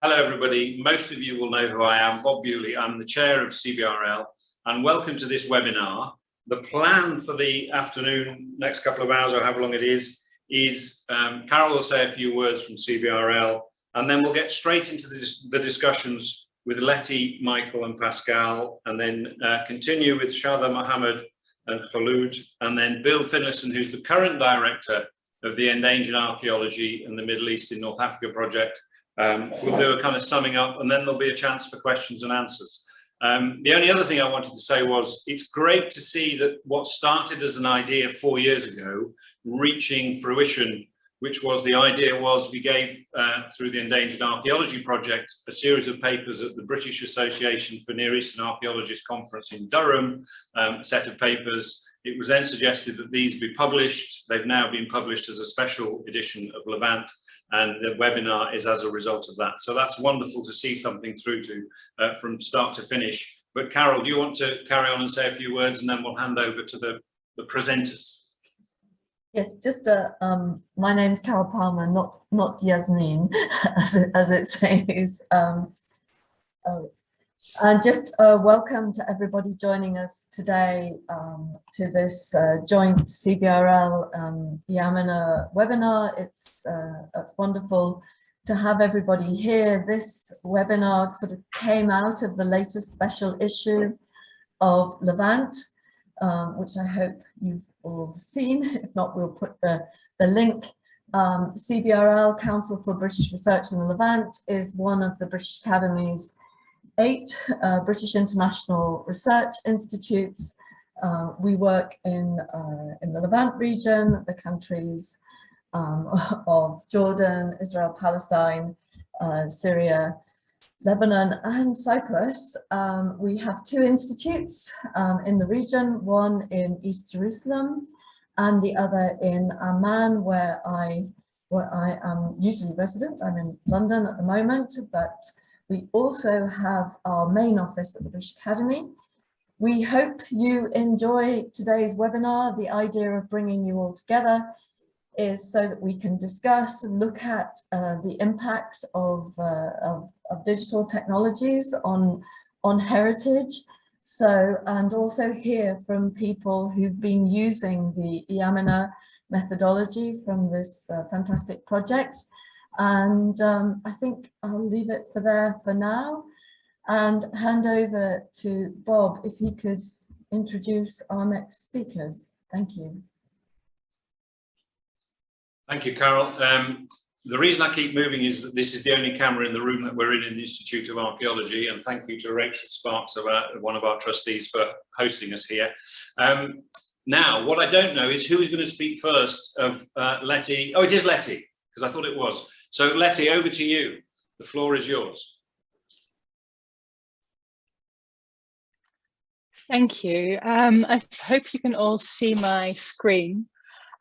Hello, everybody. Most of you will know who I am, Bob Bewley. I'm the chair of CBRL, and welcome to this webinar. The plan for the afternoon, next couple of hours, or however long it is Carol will say a few words from CBRL, and then we'll get straight into the discussions with Letty, Michael, and Pascal, and then continue with Shada Mohammed and Khaloud, and then Bill Finlayson, who's the current director of the Endangered Archaeology in the Middle East in North Africa project. We'll do a kind of summing up, and then there'll be a chance for questions and answers. The only other thing I wanted to say was it's great to see that what started as an idea 4 years ago reaching fruition, which was the idea was we gave through the Endangered Archaeology project a series of papers at the British Association for Near Eastern Archaeologists conference in Durham, a set of papers. It was then suggested that these be published. They've now been published as a special edition of Levant, and the webinar is as a result of that. So that's wonderful to see something through to from start to finish. But Carol, do you want to carry on and say a few words, and then we'll hand over to the presenters? Yes, just my name's Carol Palmer, not Yasmin, as it says. And just welcome to everybody joining us today to this joint CBRL EAMENA webinar. It's wonderful to have everybody here. This webinar sort of came out of the latest special issue of Levant, which I hope you've all seen. If not, we'll put the link. CBRL, Council for British Research in the Levant, is one of the British Academy's 8 British International Research Institutes. We work in the Levant region, the countries of Jordan, Israel, Palestine, Syria, Lebanon, and Cyprus. We have 2 institutes in the region, one in East Jerusalem and the other in Amman, where I am usually resident. I'm in London at the moment, but we also have our main office at the British Academy. We hope you enjoy today's webinar. The idea of bringing you all together is so that we can discuss and look at the impact of digital technologies on heritage. And also hear from people who've been using the EAMENA methodology from this fantastic project. And I think I'll leave it for now and hand over to Bob if he could introduce our next speakers. Thank you. Thank you, Carol. The reason I keep moving is that this is the only camera in the room that we're in the Institute of Archaeology, and thank you to Rachel Sparks, one of our trustees, for hosting us here. Now, what I don't know is who's going to speak first of Letty. Oh, it is Letty, because I thought it was. So Letty, over to you. The floor is yours. Thank you. I hope you can all see my screen.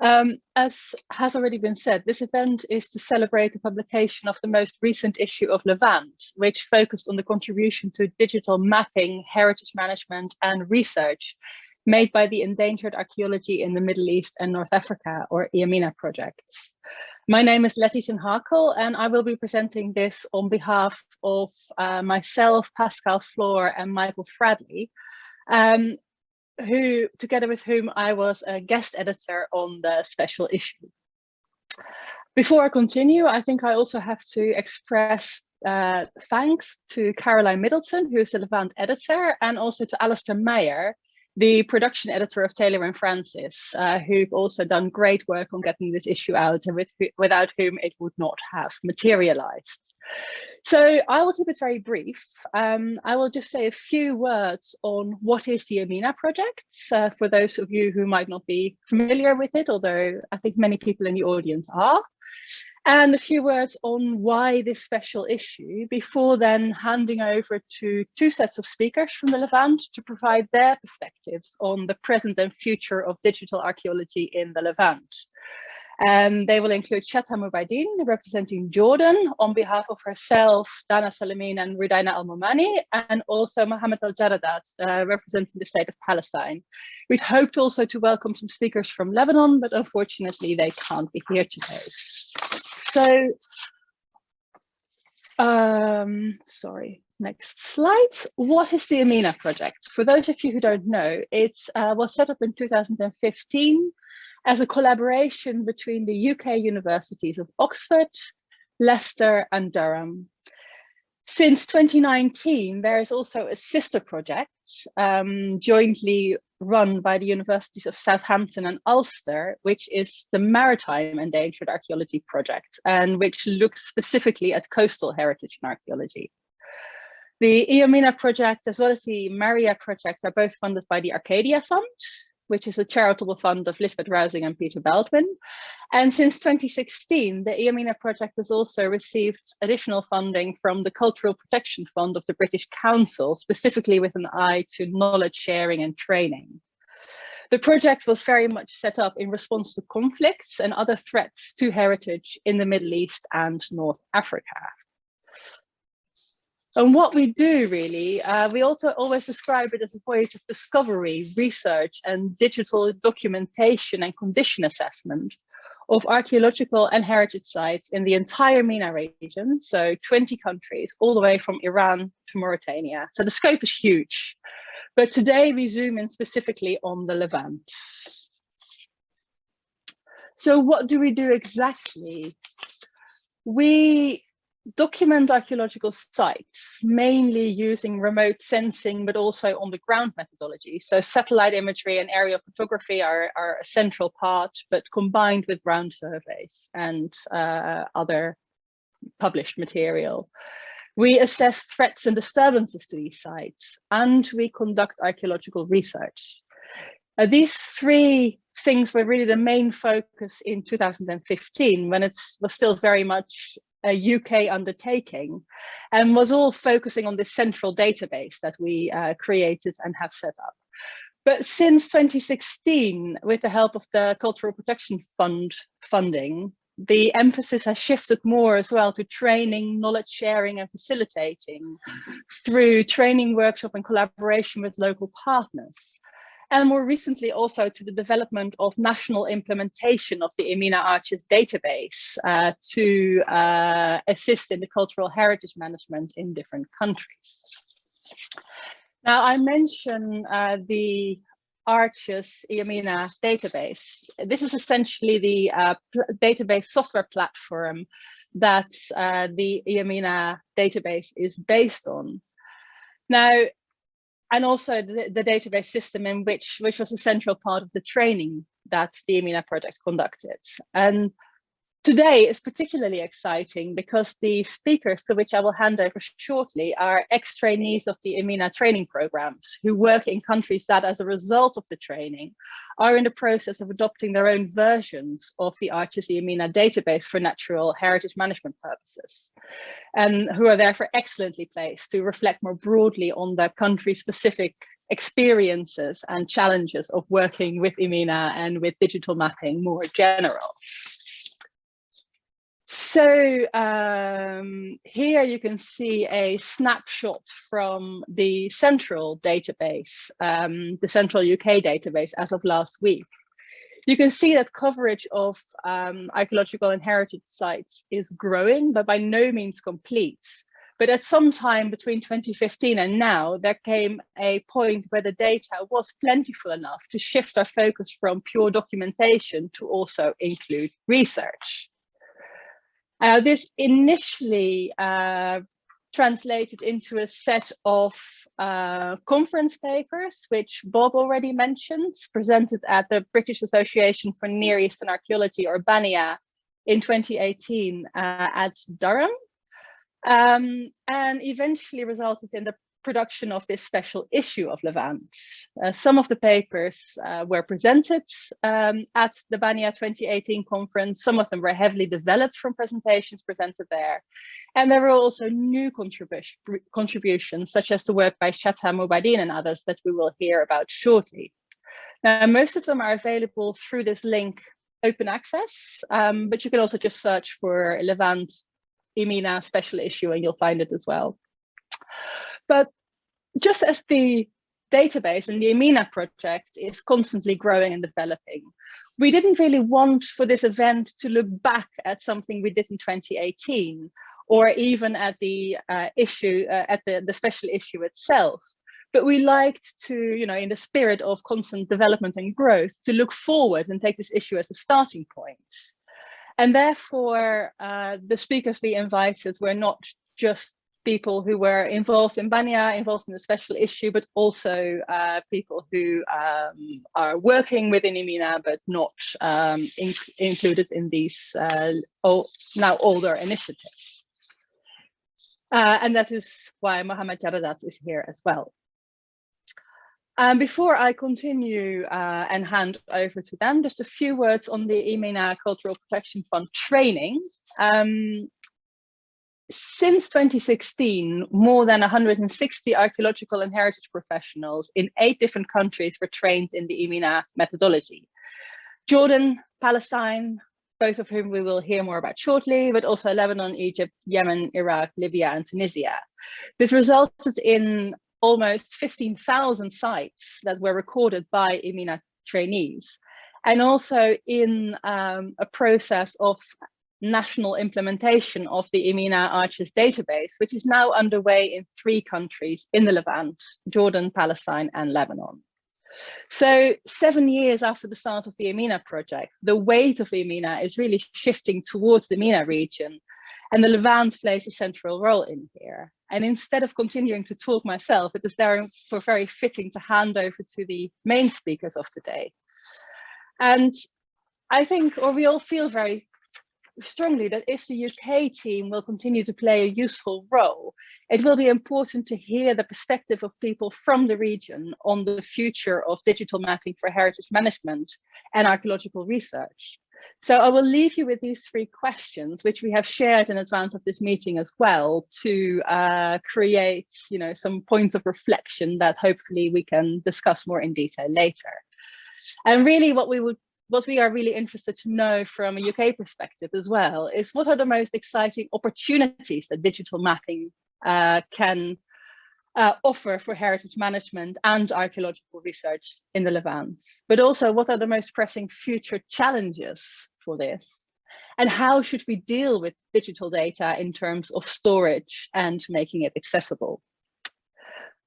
As has already been said, this event is to celebrate the publication of the most recent issue of Levant, which focused on the contribution to digital mapping, heritage management, and research made by the Endangered Archaeology in the Middle East and North Africa, or Iomina projects. My name is Letty ten Hakel, and I will be presenting this on behalf of myself, Pascal Floor, and Michael Fradley, together with whom I was a guest editor on the special issue. Before I continue, I think I also have to express thanks to Caroline Middleton, who is the Levant editor, and also to Alistair Meyer, the production editor of Taylor and Francis, who've also done great work on getting this issue out, and without whom it would not have materialized. So I will keep it very brief. I will just say a few words on what is the Amina Project, for those of you who might not be familiar with it, although I think many people in the audience are. And a few words on why this special issue, before then handing over to 2 sets of speakers from the Levant to provide their perspectives on the present and future of digital archaeology in the Levant. They will include Shata Mubaideen, representing Jordan, on behalf of herself, Dana Salameen and Rudaina Al-Momani, and also Mohammed Al-Jaradat, representing the State of Palestine. We'd hoped also to welcome some speakers from Lebanon, but unfortunately they can't be here today. So Sorry, next slide. What is the Amina Project? For those of you who don't know, it was set up in 2015 as a collaboration between the UK universities of Oxford, Leicester and Durham. Since 2019, there is also a sister project jointly run by the universities of Southampton and Ulster, which is the Maritime Endangered Archaeology Project, and which looks specifically at coastal heritage and archaeology. The Iomina Project as well as the Maria Project are both funded by the Arcadia Fund, which is a charitable fund of Lisbeth Rousing and Peter Baldwin. And since 2016, the Iomina Project has also received additional funding from the Cultural Protection Fund of the British Council, specifically with an eye to knowledge sharing and training. The project was very much set up in response to conflicts and other threats to heritage in the Middle East and North Africa. And what we do really, we also always describe it as a voyage of discovery, research and digital documentation and condition assessment of archaeological and heritage sites in the entire MENA region, so 20 countries, all the way from Iran to Mauritania. So the scope is huge, but today we zoom in specifically on the Levant. So what do we do exactly? We document archaeological sites, mainly using remote sensing, but also on the ground methodology. So satellite imagery and aerial photography are a central part, but combined with ground surveys and other published material. We assess threats and disturbances to these sites, and we conduct archaeological research. These three things were really the main focus in 2015, when it was still very much a UK undertaking, and was all focusing on this central database that we created and have set up. But since 2016, with the help of the Cultural Protection Fund funding, the emphasis has shifted more as well to training, knowledge sharing and facilitating through training workshop and collaboration with local partners. And more recently also to the development of national implementation of the Amina Arches database to assist in the cultural heritage management in different countries. Now I mentioned the Arches Iomina database. This is essentially the database software platform that the Iomina database is based on. Now, and also the database system in which was a central part of the training that the Amina Project conducted. And today is particularly exciting because the speakers, to which I will hand over shortly, are ex-trainees of the Amina training programs who work in countries that, as a result of the training, are in the process of adopting their own versions of the Arches Amina database for natural heritage management purposes, and who are therefore excellently placed to reflect more broadly on their country-specific experiences and challenges of working with Amina and with digital mapping more general. So here you can see a snapshot from the central database, the central UK database as of last week. You can see that coverage of archaeological and heritage sites is growing, but by no means complete. But at some time between 2015 and now, there came a point where the data was plentiful enough to shift our focus from pure documentation to also include research. This initially translated into a set of conference papers, which Bob already mentioned, presented at the British Association for Near Eastern Archaeology, or BANEA, in 2018 at Durham, and eventually resulted in the production of this special issue of Levant. Some of the papers were presented at the BANEA 2018 conference. Some of them were heavily developed from presentations presented there. And there were also new contributions, such as the work by Shatta Mubaideen and others that we will hear about shortly. Now, most of them are available through this link, open access, but you can also just search for Levant Amina special issue and you'll find it as well. But just as the database and the Amina project is constantly growing and developing, we didn't really want for this event to look back at something we did in 2018, or even at the the special issue itself. But we liked to, in the spirit of constant development and growth, to look forward and take this issue as a starting point. And therefore, the speakers we invited were not just people who were involved in Banya, involved in the special issue, but also people who are working within Iomina, but not included in these now older initiatives. And that is why Mohammed Jaradat is here as well. Before I continue and hand over to them, just a few words on the Iomina Cultural Protection Fund training. Since 2016, more than 160 archaeological and heritage professionals in 8 different countries were trained in the Iomina methodology. Jordan, Palestine, both of whom we will hear more about shortly, but also Lebanon, Egypt, Yemen, Iraq, Libya, and Tunisia. This resulted in almost 15,000 sites that were recorded by Iomina trainees, and also in a process of national implementation of the Iomina Arches database, which is now underway in 3 countries in the Levant: Jordan, Palestine, and Lebanon. So 7 years after the start of the Iomina project, the weight of Iomina is really shifting towards the MENA region, and the Levant plays a central role in here. And instead of continuing to talk myself, it is therefore very fitting to hand over to the main speakers of today. And I think, or we all feel very strongly, that if the UK team will continue to play a useful role, it will be important to hear the perspective of people from the region on the future of digital mapping for heritage management and archaeological research. So I will leave you with these 3 questions, which we have shared in advance of this meeting as well, to create, some points of reflection that hopefully we can discuss more in detail later. And really what we are really interested to know from a UK perspective as well is, what are the most exciting opportunities that digital mapping can offer for heritage management and archaeological research in the Levant? But also, what are the most pressing future challenges for this? And how should we deal with digital data in terms of storage and making it accessible?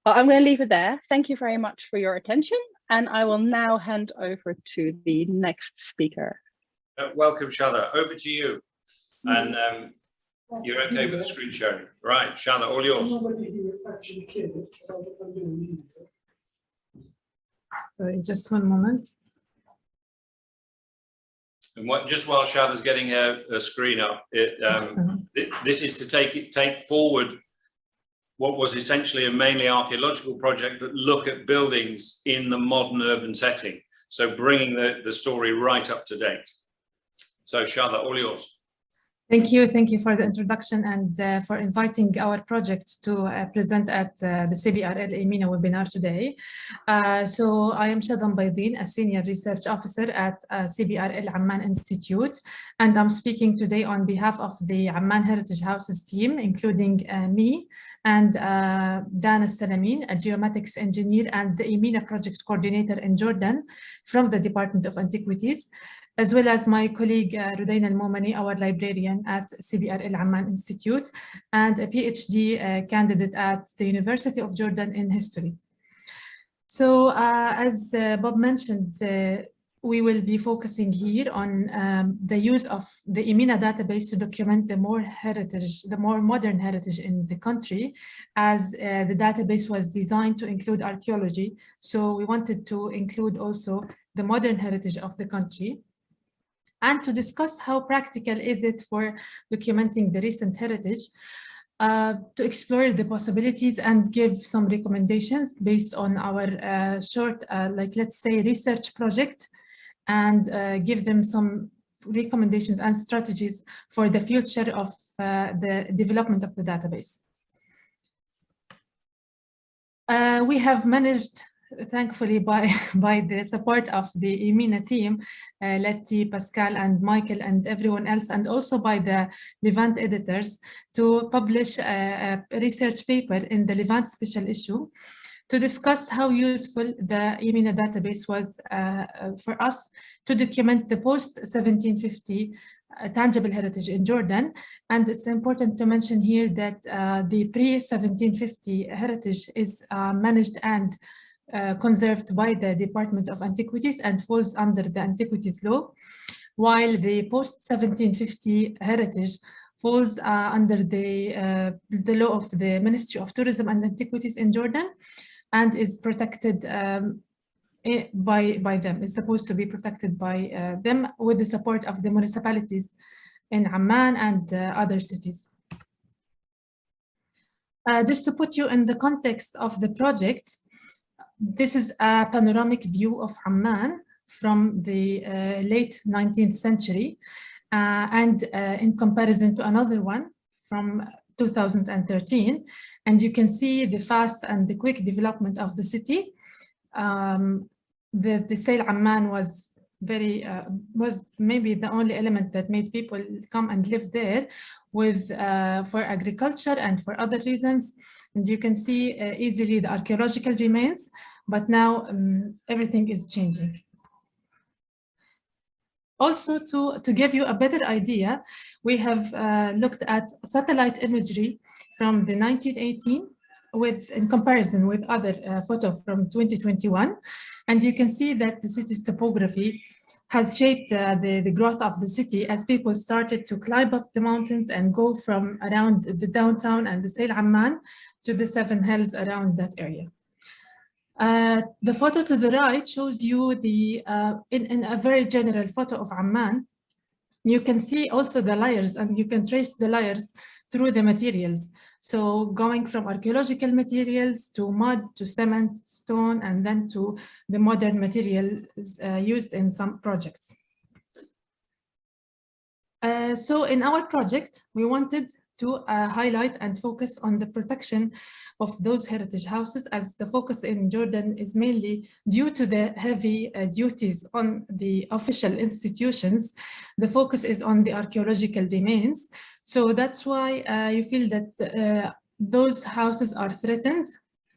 Well, I'm going to leave it there. Thank you very much for your attention. And I will now hand over to the next speaker. Welcome, Shada. Over to you. And you're okay with the screen sharing? Right, Shada, all yours. Sorry, just one moment. And just while Shada's getting her screen up, this is to take forward what was essentially a mainly archaeological project, but look at buildings in the modern urban setting. So bringing the story right up to date. So Shada, all yours. Thank you for the introduction and for inviting our project to present at the CBRL EAMENA webinar today. So I am Shada Mbaydin, a Senior Research Officer at CBRL Amman Institute, and I'm speaking today on behalf of the Amman Heritage Houses team, including me and Dan Salamin, a geomatics engineer and the Iomina Project coordinator in Jordan from the Department of Antiquities, as well as my colleague Rudain Al-Momani, our librarian at CBRL Amman Institute, and a PhD candidate at the University of Jordan in history. So as Bob mentioned, we will be focusing here on the use of the Iomina database to document the more modern heritage in the country, as the database was designed to include archaeology. So we wanted to include also the modern heritage of the country, and to discuss how practical is it for documenting the recent heritage, to explore the possibilities and give some recommendations based on our short, let's say, research project, and give them some recommendations and strategies for the future of the development of the database. We have managed, thankfully, by the support of the Iomina team, Letty, Pascal, and Michael, and everyone else, and also by the Levant editors, to publish a research paper in the Levant special issue to discuss how useful the Iomina database was for us to document the post-1750 tangible heritage in Jordan. And it's important to mention here that the pre-1750 heritage is managed and conserved by the Department of Antiquities and falls under the Antiquities Law, while the post-1750 heritage falls under the law of the Ministry of Tourism and Antiquities in Jordan and is protected by them. It's supposed to be protected by them with the support of the municipalities in Amman and other cities. Just to put you in the context of the project, this is a panoramic view of Amman from the late 19th century and in comparison to another one from 2013. And you can see the fast and the quick development of the city. The Sail Amman was maybe the only element that made people come and live there with for agriculture and for other reasons. And you can see easily the archaeological remains, but now everything is changing. Also, to give you a better idea, we have looked at satellite imagery from the 1918 in comparison with other photos from 2021. And you can see that the city's topography has shaped the growth of the city as people started to climb up the mountains and go from around the downtown and the Sail Amman to the 7 hills around that area. The photo to the right shows you in a very general photo of Amman. You can see also the layers, and you can trace the layers through the materials. So going from archaeological materials to mud, to cement, stone, and then to the modern materials used in some projects. So in our project, we wanted to highlight and focus on the protection of those heritage houses, as the focus in Jordan is mainly due to the heavy duties on the official institutions. The focus is on the archaeological remains. So that's why you feel that those houses are threatened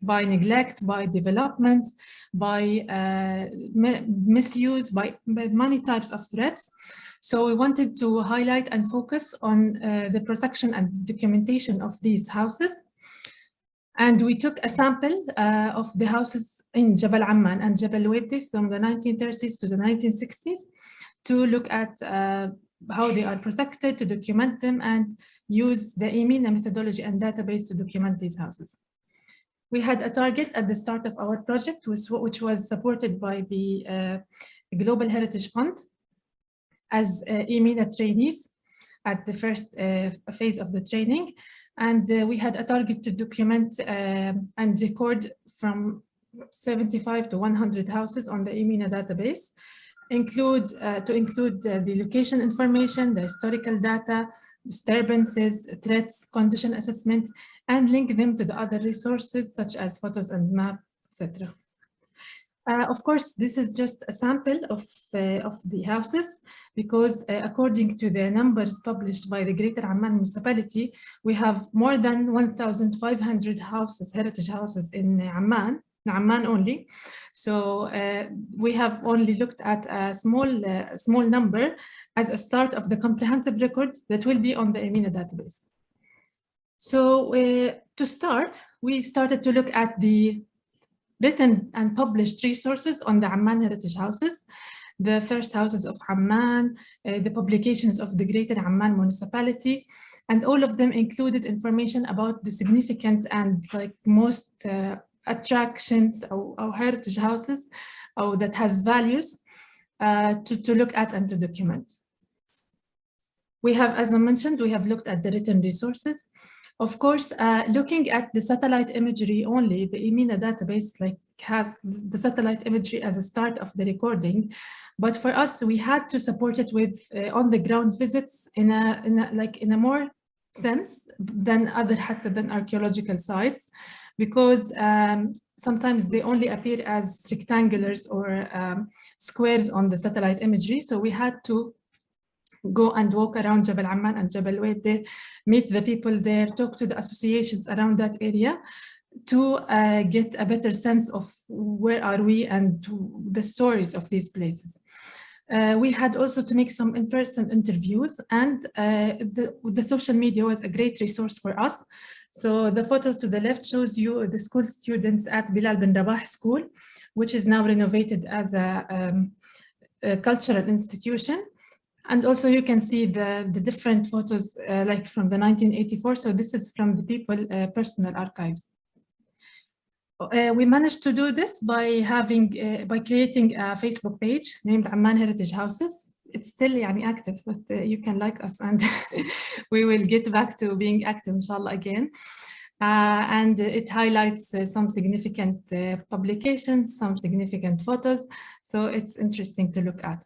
by neglect, by development, by misuse, by many types of threats. So we wanted to highlight and focus on the protection and documentation of these houses. And we took a sample of the houses in Jabal Amman and Jabal Waddi from the 1930s to the 1960s to look at how they are protected, to document them, and use the EAMENA methodology and database to document these houses. We had a target at the start of our project, which was supported by the Global Heritage Fund as EAMENA trainees at the first phase of the training. And we had a target to document and record from 75 to 100 houses on the EAMENA database, to include the location information, the historical data, disturbances, threats, condition assessment, and link them to the other resources such as photos and map, etc. Of course, this is just a sample of the houses, because according to the numbers published by the Greater Amman municipality, we have more than 1,500 houses, heritage houses in Amman only. So we have only looked at a small number as a start of the comprehensive record that will be on the EAMENA database. So to start, we started to look at the written and published resources on the Amman heritage houses, the first houses of Amman, the publications of the Greater Amman municipality, and all of them included information about the significant and most attractions or heritage houses that has values to look at and to document. We have, as I mentioned, we have looked at the written resources. Of course, looking at the satellite imagery only, the EAMENA database has the satellite imagery as a start of the recording, but for us, we had to support it with on-the-ground visits in a more sense than archaeological sites, because sometimes they only appear as rectangulars or squares on the satellite imagery. So we had to go and walk around Jabal Amman and Jabal Waddi, meet the people there, talk to the associations around that area to get a better sense of where are we and the stories of these places. We had also to make some in-person interviews, and the social media was a great resource for us. So the photos to the left shows you the school students at Bilal bin Rabah School, which is now renovated as a cultural institution. And also you can see the different photos like from the 1984. So this is from the people personal archives. We managed to do this by creating a Facebook page named Amman Heritage Houses. It's still active, but you can like us, and we will get back to being active, inshallah, again. And it highlights some significant publications, some significant photos. So it's interesting to look at.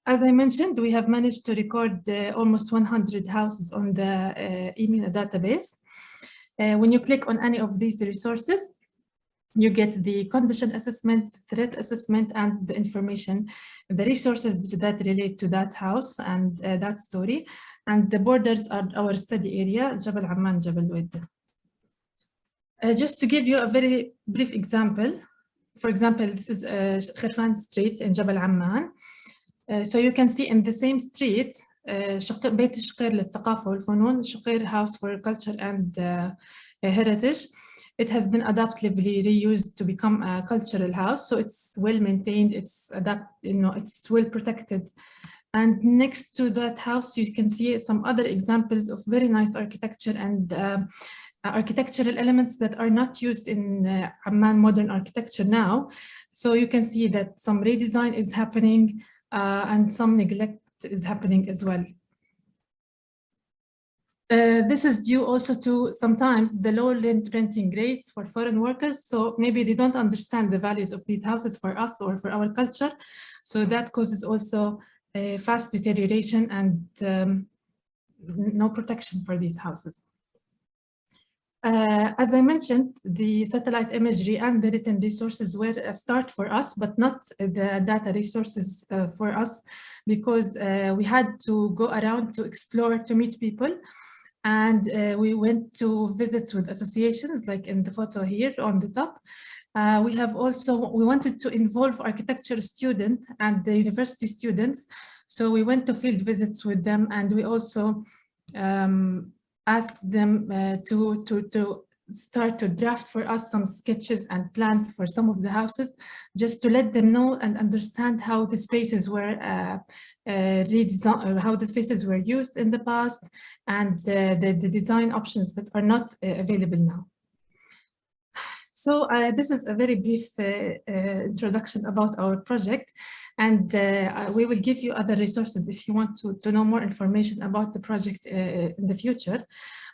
As I mentioned, we have managed to record almost 100 houses on the EAMENA database. When you click on any of these resources, you get the condition assessment, threat assessment, and the information, the resources that relate to that house and that story. And the borders are our study area, Jabal Amman, Jabal Wed. Just to give you a very brief example, for example, this is Khirfan Street in Jabal Amman. So you can see in the same street, بيت الشقير للثقافة والفنون, Shaqir House for Culture and Heritage. It has been adaptively reused to become a cultural house, so it's well maintained. It's it's well protected. And next to that house, you can see some other examples of very nice architecture and architectural elements that are not used in Amman modern architecture now. So you can see that some redesign is happening and some neglect is happening as well. This is due also to sometimes the low renting rates for foreign workers. So maybe they don't understand the values of these houses for us or for our culture. So that causes also a fast deterioration and no protection for these houses. As I mentioned, the satellite imagery and the written resources were a start for us, but not the data resources for us, because we had to go around to explore, to meet people. And we went to visits with associations, like in the photo here on the top. We wanted to involve architecture students and the university students. So we went to field visits with them, and we also asked them to start to draft for us some sketches and plans for some of the houses, just to let them know and understand how the spaces were redesigned, how the spaces were used in the past, and the design options that are not available now. So this is a very brief introduction about our project, and we will give you other resources if you want to know more information about the project in the future.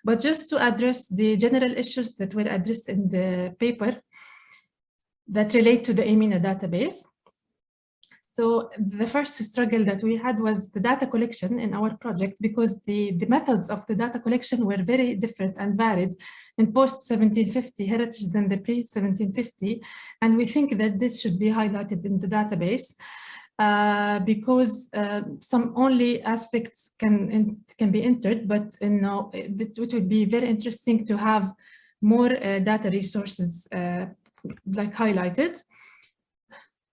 But just to address the general issues that were addressed in the paper that relate to the EAMENA database. So the first struggle that we had was the data collection in our project, because the methods of the data collection were very different and varied in post-1750 heritage than the pre-1750. And we think that this should be highlighted in the database because some only aspects can be entered, but it would be very interesting to have more data resources like highlighted.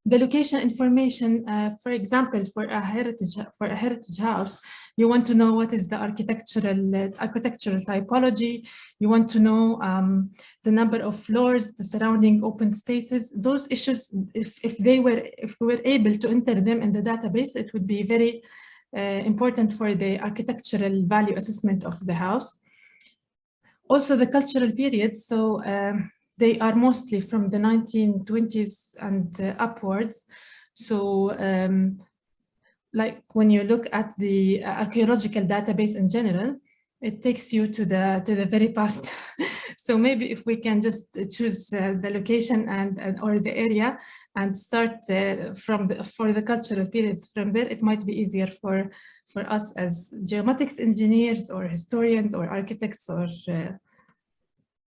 The location information, for example, for a heritage house, you want to know what is the architectural typology. You want to know the number of floors, the surrounding open spaces. Those issues, if we were able to enter them in the database, it would be very important for the architectural value assessment of the house. Also, the cultural periods. So. They are mostly from the 1920s and upwards. So like when you look at the archaeological database in general, it takes you to the very past. So maybe if we can just choose the location or the area and start for the cultural periods from there, it might be easier for us as geomatics engineers or historians or architects or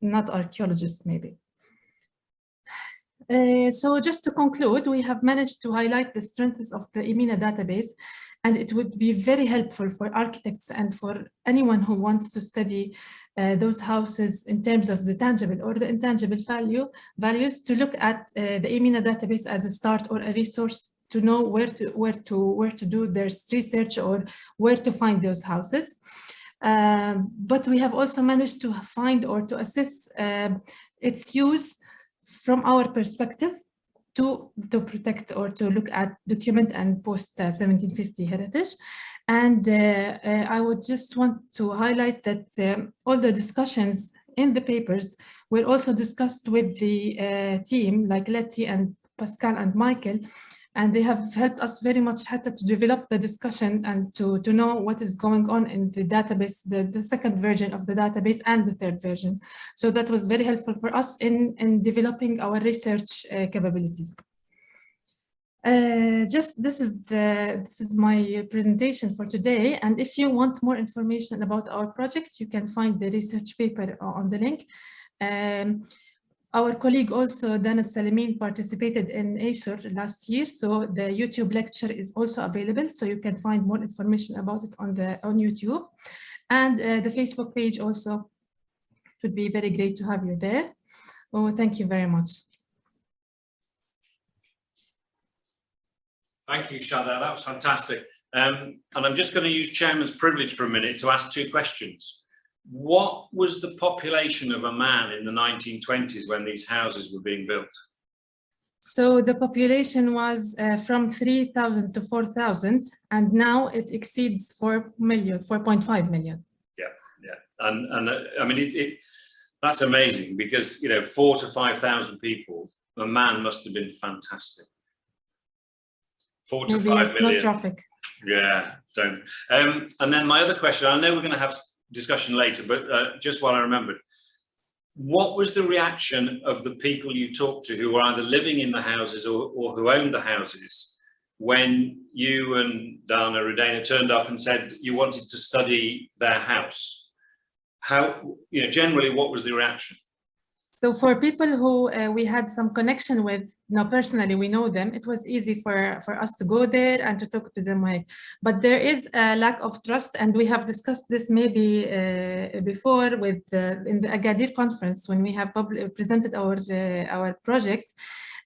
not archaeologists, maybe. So just to conclude, we have managed to highlight the strengths of the EAMENA database, and it would be very helpful for architects and for anyone who wants to study those houses in terms of the tangible or the intangible values, to look at the EAMENA database as a start or a resource to know where to do their research or where to find those houses. But we have also managed to find or to assess its use from our perspective to protect or to look at, document and post 1750 heritage. And I would just want to highlight that all the discussions in the papers were also discussed with the team like Letty and Pascal and Michael, and they have helped us very much to develop the discussion and to know what is going on in the database, the second version of the database and the third version. So that was very helpful for us in developing our research capabilities. This is my presentation for today, and if you want more information about our project, you can find the research paper on the link. Our colleague also, Dana Salameen, participated in ASUR last year, so the YouTube lecture is also available, so you can find more information about it on YouTube. And the Facebook page also would be very great to have you there. Oh, thank you very much. Thank you, Shada. That was fantastic. And I'm just going to use Chairman's privilege for a minute to ask two questions. What was the population of Amman in the 1920s when these houses were being built? So the population was from 3,000 to 4,000, and now it exceeds 4.5 million. Yeah, yeah. And I mean, that's amazing because, 4,000 to 5,000 people, Amman must have been fantastic. 4 to 5 million. No traffic. Yeah, don't. And then my other question, I know we're going to have discussion later, but just while I remembered, what was the reaction of the people you talked to who were either living in the houses or who owned the houses when you and Dana Rudena turned up and said you wanted to study their house? How, generally, what was the reaction? So for people who we had some connection with, personally, we know them, it was easy for us to go there and to talk to them. But there is a lack of trust, and we have discussed this maybe before in the Agadir conference when we have presented our project.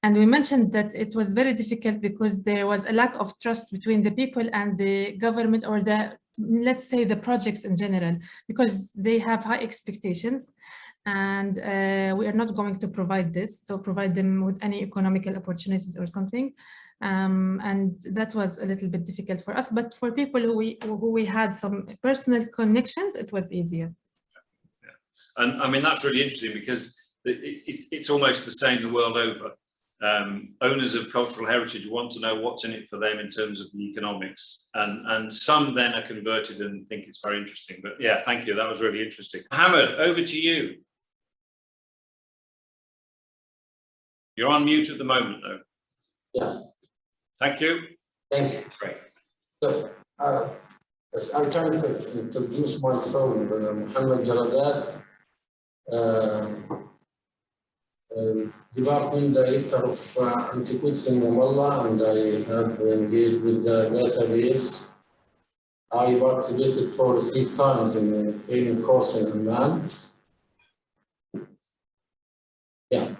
And we mentioned that it was very difficult because there was a lack of trust between the people and the government, or let's say the projects in general, because they have high expectations. And we are not going to provide them with any economical opportunities or something, and that was a little bit difficult for us. But for people who we had some personal connections, it was easier. Yeah. And I mean, that's really interesting because it's almost the same the world over. Owners of cultural heritage want to know what's in it for them in terms of the economics, and some then are converted and think it's very interesting. But yeah, thank you, that was really interesting. Mohammed, over to you. You're on mute at the moment, though. Yeah. Thank you. Thank you. Great. So, I'm trying to introduce myself, Mohammed Jaradat, Department Director of Antiquities in Ramallah, and I have engaged with the database. I participated for 3 times in a training course in Amman. Yeah.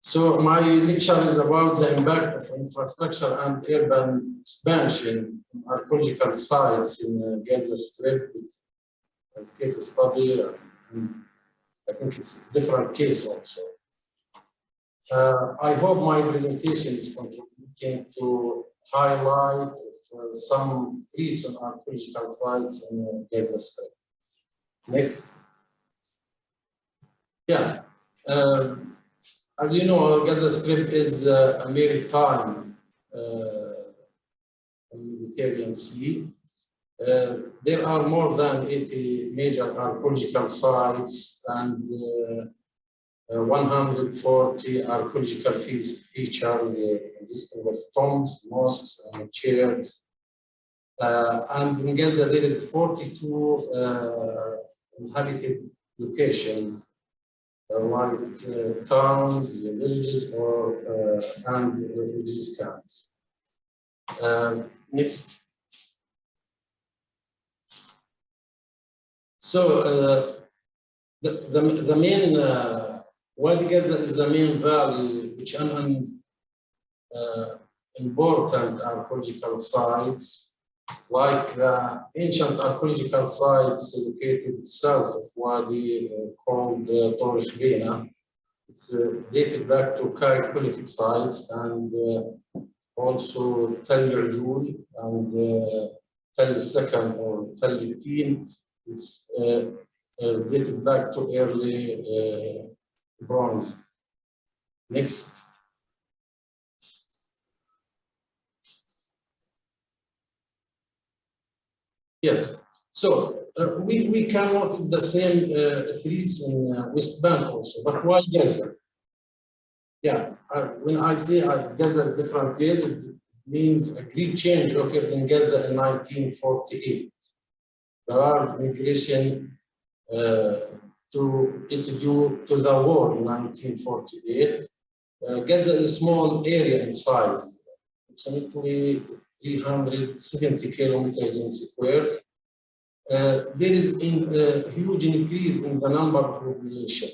So my lecture is about the impact of infrastructure and urban expansion in archaeological sites in Gaza Strip. It's a case study, and I think it's a different case also. I hope my presentation is contributing to highlight some recent archaeological sites in Gaza Strip. Next. Yeah. As you know, Gaza Strip is a maritime Mediterranean Sea. There are more than 80 major archaeological sites and 140 archaeological features consisting of tombs, mosques, and churches. And in Gaza, there is 42 inhabited locations, like towns, villages, and refugees camps. Next. So the main Wadi Gaza is the main valley which Amman important archaeological sites, like the ancient archaeological sites located south of Wadi called Amina. It's dated back to Cairo-Prolific sites, and also Tel Rujul and Tel Sakan or Tel Teen. It's dated back to early bronze. Next. Yes, so we can note the same threats in West Bank also, but why Gaza? Yeah, when I say Gaza's different ways, it means a great change occurred in Gaza in 1948. There are migration due to the war in 1948. Gaza is a small area in size, approximately 370 kilometers in squares. There is a huge increase in the number of population.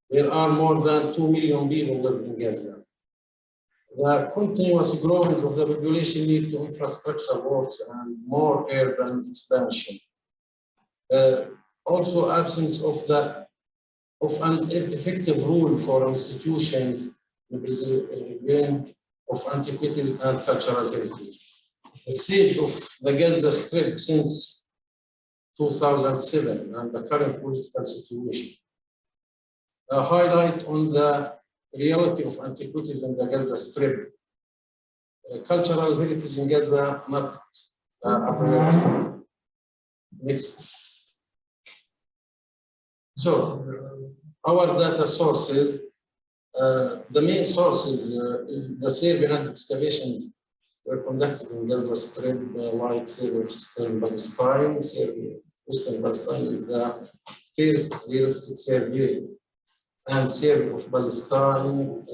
There are more than 2 million people living in Gaza. The continuous growing of the population leads to infrastructure works and more urban expansion. Also, absence of an effective rule for institutions of antiquities and cultural heritage. The siege of the Gaza Strip since 2007 and the current political situation. A highlight on the reality of antiquities in the Gaza Strip. Cultural heritage in Gaza not a priority. Next. So, our data sources. The main sources is the survey and excavations were conducted in Gaza Strip, like survey of Eastern Palestine. Survey of Eastern Palestine is the first realistic survey, and survey of Palestine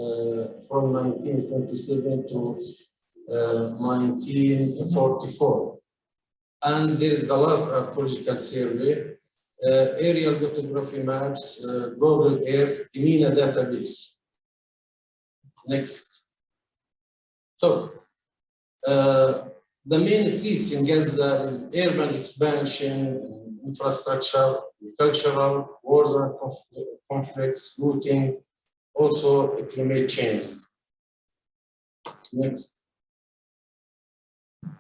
from 1927 to 1944. And there is the last archaeological survey, aerial photography maps, Google Earth, Amina database. Next. So, the main threats in Gaza is urban expansion, infrastructure, cultural, wars and conflicts, looting, also climate change. Next.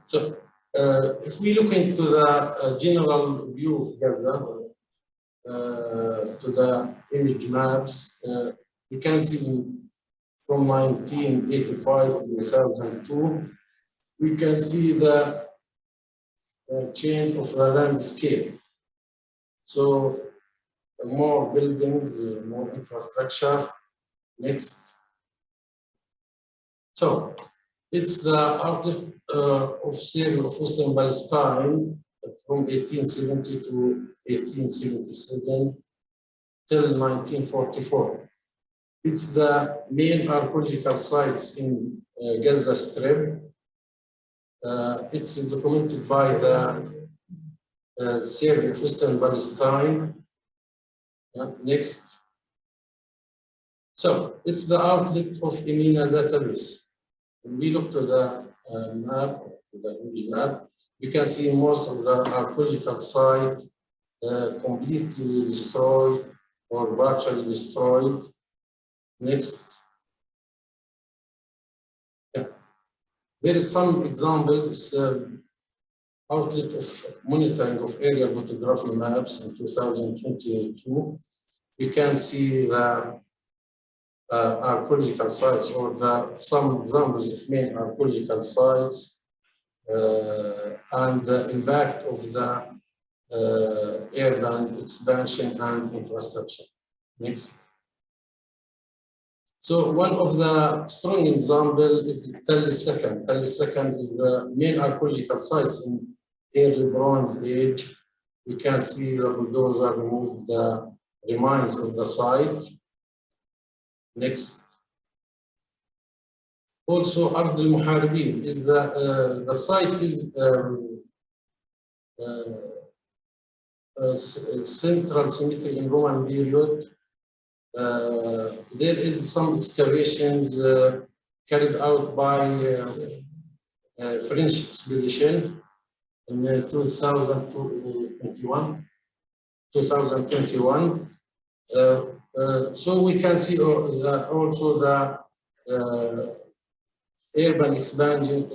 So, if we look into the general view of Gaza, to the image maps, you can see from 1985 to 2002, we can see the change of the landscape. So more buildings, more infrastructure. Next. So it's the outlet of survey of Western Palestine from 1870 to 1877 till 1944. It's the main archaeological sites in Gaza Strip. It's documented by the survey of Western Palestine. Next. So it's the outlet of Amina database. When we look to the map, the image map, we can see most of the archaeological site completely destroyed or partially destroyed. Next. Yeah. There is some examples. It's outlet of monitoring of aerial photography maps in 2022. We can see the archaeological sites or some examples of main archaeological sites and the impact of the urban expansion and infrastructure. Next. So one of the strong examples is Tel Sakan. Tel Sakan is the main archaeological sites in early Bronze Age. We can see the bulldozer removed the remains of the site. Next. Also, Abd al-Muharibin is the site is central cemetery in Roman period. There is some excavations carried out by French expedition in 2021. So we can see also the urban expansion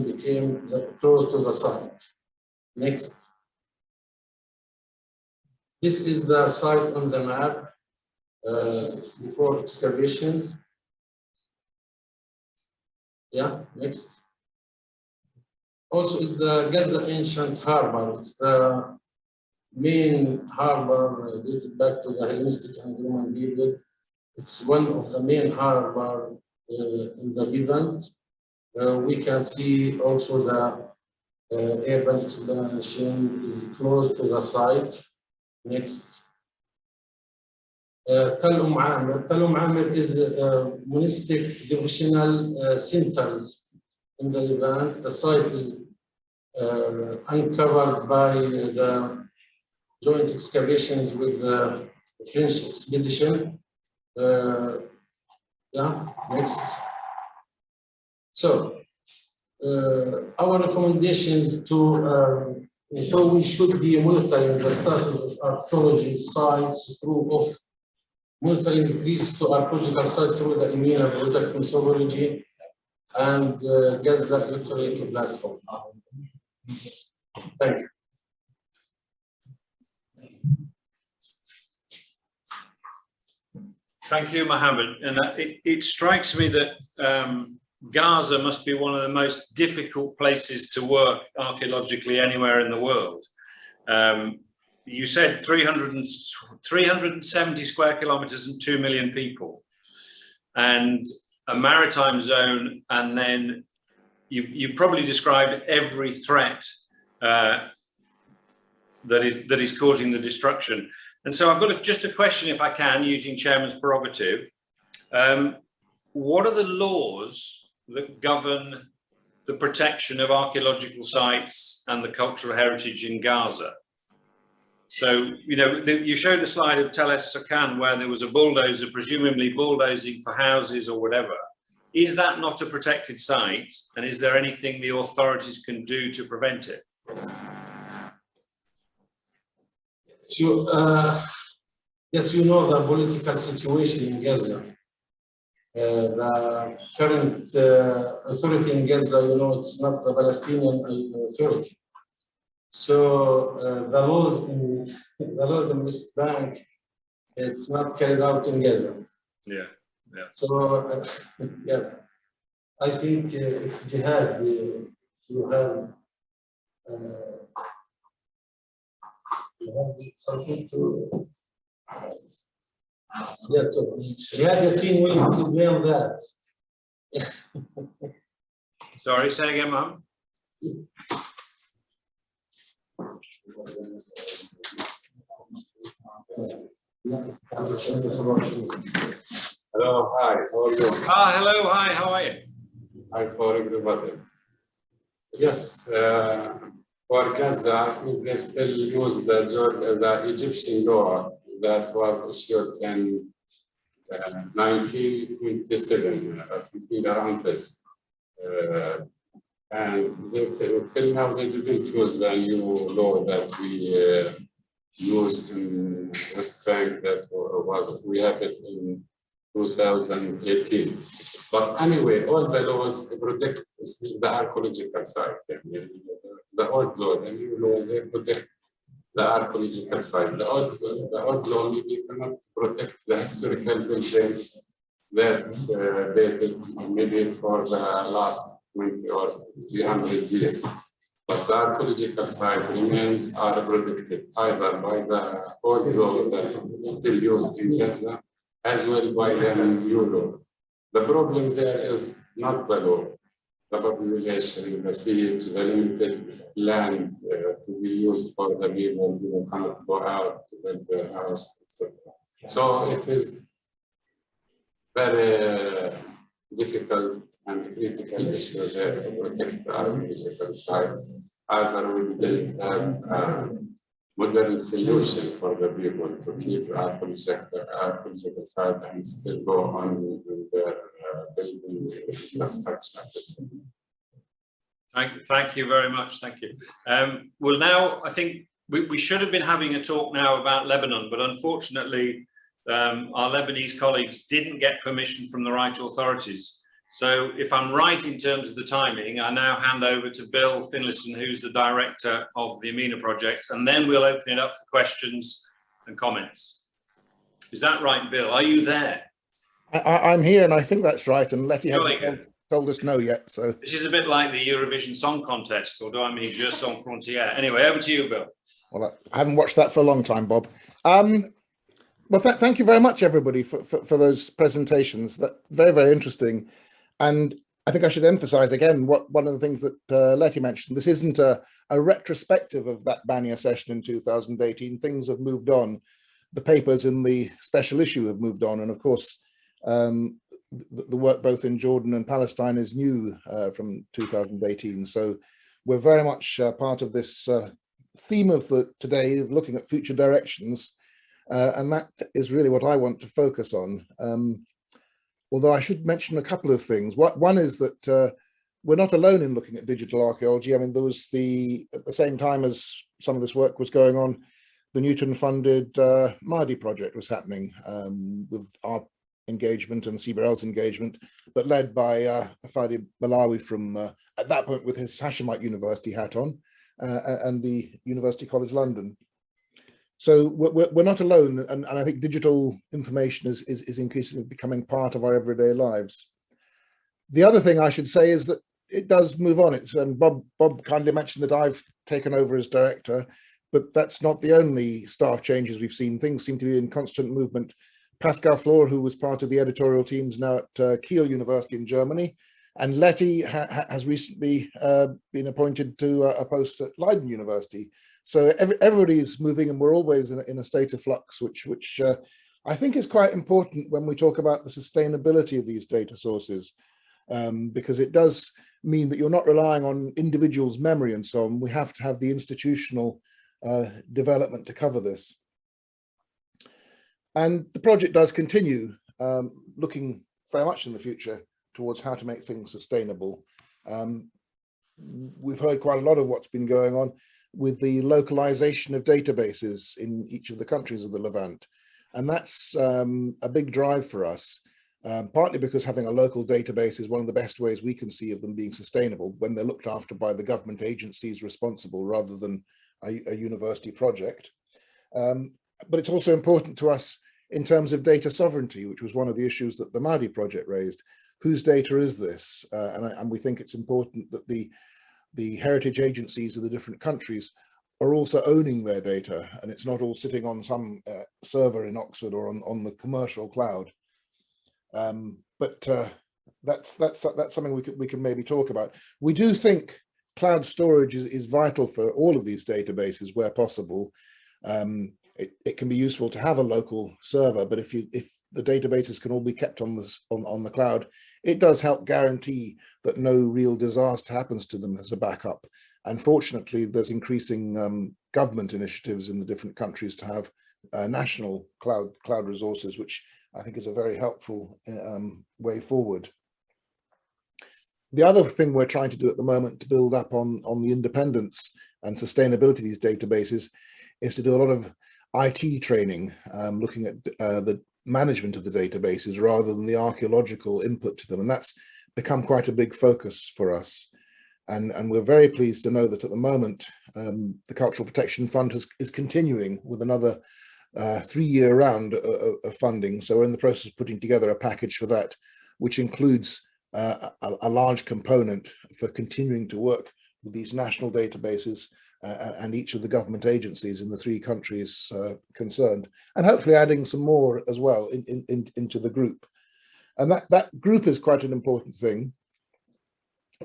became close to the site. Next. This is the site on the map before excavations. Yeah, next. Also, it's the Gaza ancient harbor. It's the main harbor dated back to the Hellenistic and Roman period. It's one of the main harbor in the Levant. We can see also the urban expansion is close to the site. Next. Tal Amir is monastic devotional centers in the Levant. The site is uncovered by the joint excavations with the French expedition. Yeah, next. So, our recommendations to so we should be monitoring the status of archaeology sites through monitoring threats to archaeological sites through the Amina Project methodology and Gaza electronic platform. Thank you. Thank you, Mohammed. And it strikes me that Gaza must be one of the most difficult places to work archaeologically anywhere in the world. You said 370 square kilometers and 2 million people, and a maritime zone, and then you've probably described every threat that is causing the destruction. And so I've got just a question, if I can, using Chairman's prerogative. What are the laws that govern the protection of archaeological sites and the cultural heritage in Gaza? So, you know, you showed a slide of Tel Es-Sakan where there was a bulldozer, presumably bulldozing for houses or whatever. Is that not a protected site? And is there anything the authorities can do to prevent it? So, yes, you know the political situation in Gaza. The current authority in Gaza, you know, it's not the Palestinian authority. So the laws in West Bank, it's not carried out in Gaza. Yeah, yeah. So yes, I think if jihad, you have something to. Yeah, Jihad Yassin will explain that. Sorry, say again, Mom. Hello, hi, how are you? Hello, hi, how are you? Hi for everybody. Yes, for Gaza, I think they still use the Egyptian law that was issued in 1927, something around this. And till now they didn't use the new law that we use in West Bank that we have it in 2018. But anyway, all the laws protect the archaeological site. The old law, the new law, they protect the archaeological site. The old law maybe cannot protect the historical building that dated maybe for the last 20 or 300 years. But the archaeological site remains protected either by the old law that is still used in Gaza, as well by the new law. The problem there is not the law, the population, the siege, the limited land to be used for the people who cannot go out to build their house, etc. So it is very difficult and critical issue there to protect the archaeological site. Either we didn't have a modern solution for the people to keep archaeological site and still go on with their building infrastructure. Thank you very much. Thank you. Well, now I think we should have been having a talk now about Lebanon, but unfortunately, our Lebanese colleagues didn't get permission from the right authorities. So if I'm right in terms of the timing, I now hand over to Bill Finlayson, who's the director of the Amina project, and then we'll open it up for questions and comments. Is that right, Bill? Are you there? I'm here, and I think that's right, and Letty Jolly hasn't told us no yet. So this is a bit like the Eurovision Song Contest, although I mean Je suis frontière. Anyway, over to you, Bill. Well, I haven't watched that for a long time, Bob. Well, thank you very much, everybody, for those presentations. That very, very interesting. And I think I should emphasize again one of the things that Letty mentioned. This isn't a retrospective of that Banya session in 2018. Things have moved on. The papers in the special issue have moved on. And of course, the work both in Jordan and Palestine is new from 2018. So we're very much part of this theme of today, of looking at future directions. And that is really what I want to focus on. Although I should mention a couple of things. One is that we're not alone in looking at digital archaeology. I mean, there was at the same time as some of this work was going on, the Newton-funded Mahdi project was happening with our engagement and CBRL's engagement, but led by Fadi Malawi from, at that point, with his Hashemite University hat on, and the University College London. So we're not alone, and I think digital information is increasingly becoming part of our everyday lives. The other thing I should say is that it does move on. And Bob kindly mentioned that I've taken over as director, but that's not the only staff changes we've seen. Things seem to be in constant movement. Pascal Flor, who was part of the editorial teams now at Kiel University in Germany, and Letty has recently been appointed to a post at Leiden University. So everybody's moving, and we're always in a state of flux, which I think is quite important when we talk about the sustainability of these data sources, because it does mean that you're not relying on individuals' memory and so on. We have to have the institutional development to cover this. And the project does continue, looking very much in the future towards how to make things sustainable. We've heard quite a lot of what's been going on with the localization of databases in each of the countries of the Levant. And that's a big drive for us, partly because having a local database is one of the best ways we can see of them being sustainable when they're looked after by the government agencies responsible rather than a university project. But it's also important to us in terms of data sovereignty, which was one of the issues that the Mahdi project raised. Whose data is this? And we think it's important that the heritage agencies of the different countries are also owning their data, and it's not all sitting on some server in Oxford or on the commercial cloud. But that's something we can maybe talk about. We do think cloud storage is vital for all of these databases where possible. It can be useful to have a local server, but if the databases can all be kept on the cloud, it does help guarantee that no real disaster happens to them as a backup. Unfortunately, there's increasing government initiatives in the different countries to have national cloud resources, which I think is a very helpful way forward. The other thing we're trying to do at the moment to build up on the independence and sustainability of these databases is to do a lot of IT training, looking at the management of the databases rather than the archaeological input to them. And that's become quite a big focus for us. And we're very pleased to know that at the moment, the Cultural Protection Fund is continuing with another 3-year round of funding. So we're in the process of putting together a package for that, which includes a large component for continuing to work with these national databases and each of the government agencies in the 3 countries concerned, and hopefully adding some more as well into the group. And that group is quite an important thing.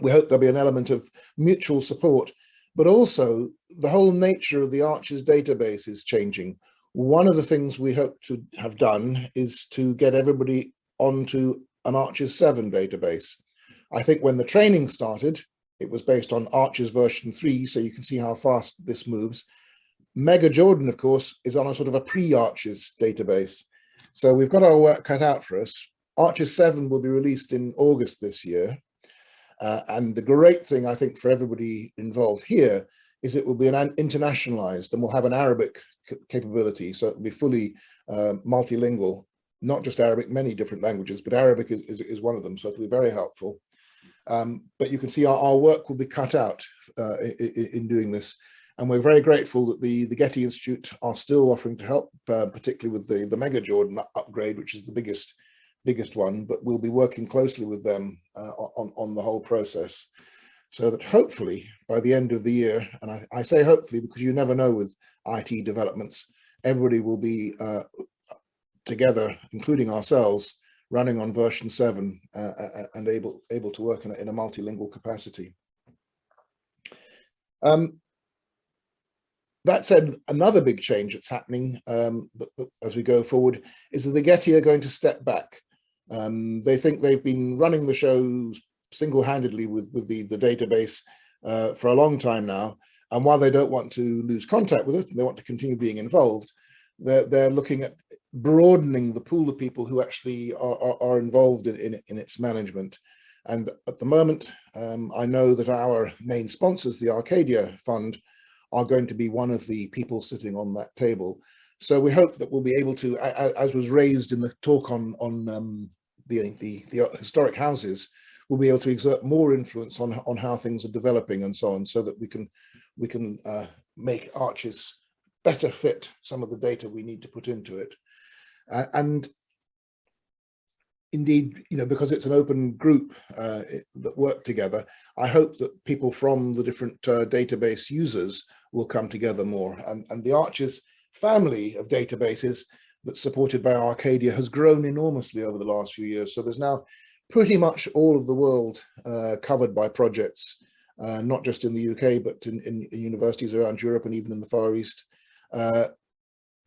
We hope there'll be an element of mutual support, but also the whole nature of the Arches database is changing. One of the things we hope to have done is to get everybody onto an Arches 7 database. I think when the training started, it was based on Arches version 3, so you can see how fast this moves. Mega Jordan, of course, is on a sort of a pre-Arches database. So we've got our work cut out for us. Arches 7 will be released in August this year. And the great thing, I think, for everybody involved here is it will be an internationalized, and will have an Arabic capability. So it will be fully multilingual, not just Arabic, many different languages, but Arabic is one of them. So it'll be very helpful. But you can see our work will be cut out in doing this. And we're very grateful that the Getty Institute are still offering to help, particularly with the Mega Jordan upgrade, which is the biggest one, but we'll be working closely with them on the whole process, so that hopefully by the end of the year, and I say hopefully because you never know with IT developments, everybody will be together, including ourselves, running on version 7 and able to work in a multilingual capacity. That said, another big change that's happening as we go forward is that the Getty are going to step back. They think they've been running the show single-handedly with the database for a long time now, and while they don't want to lose contact with it, and they want to continue being involved, they're looking at broadening the pool of people who actually are involved in its management. And at the moment, I know that our main sponsors, the Arcadia Fund, are going to be one of the people sitting on that table. So we hope that we'll be able to, as was raised in the talk on the historic houses, we'll be able to exert more influence on how things are developing and so on, so that we can make Arches better fit some of the data we need to put into it. And indeed, because it's an open group that work together, I hope that people from the different database users will come together more. And the Arches family of databases that's supported by Arcadia has grown enormously over the last few years. So there's now pretty much all of the world covered by projects, not just in the UK, but in universities around Europe and even in the Far East,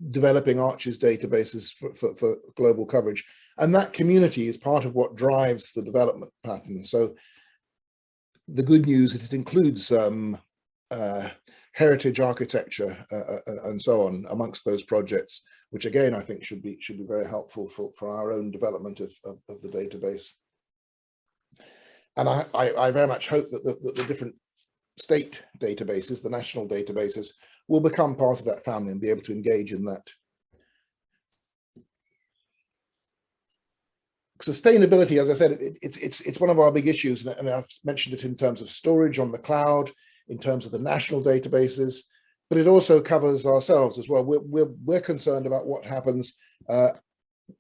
developing Arches databases for global coverage. And that community is part of what drives the development pattern. So the good news is it includes heritage architecture and so on amongst those projects, which again I think should be very helpful for our own development of the database. And I very much hope that the different state databases, the national databases, will become part of that family and be able to engage in that. Sustainability, as I said, it's one of our big issues, and I've mentioned it in terms of storage on the cloud, in terms of the national databases, but it also covers ourselves as well. We're concerned about what happens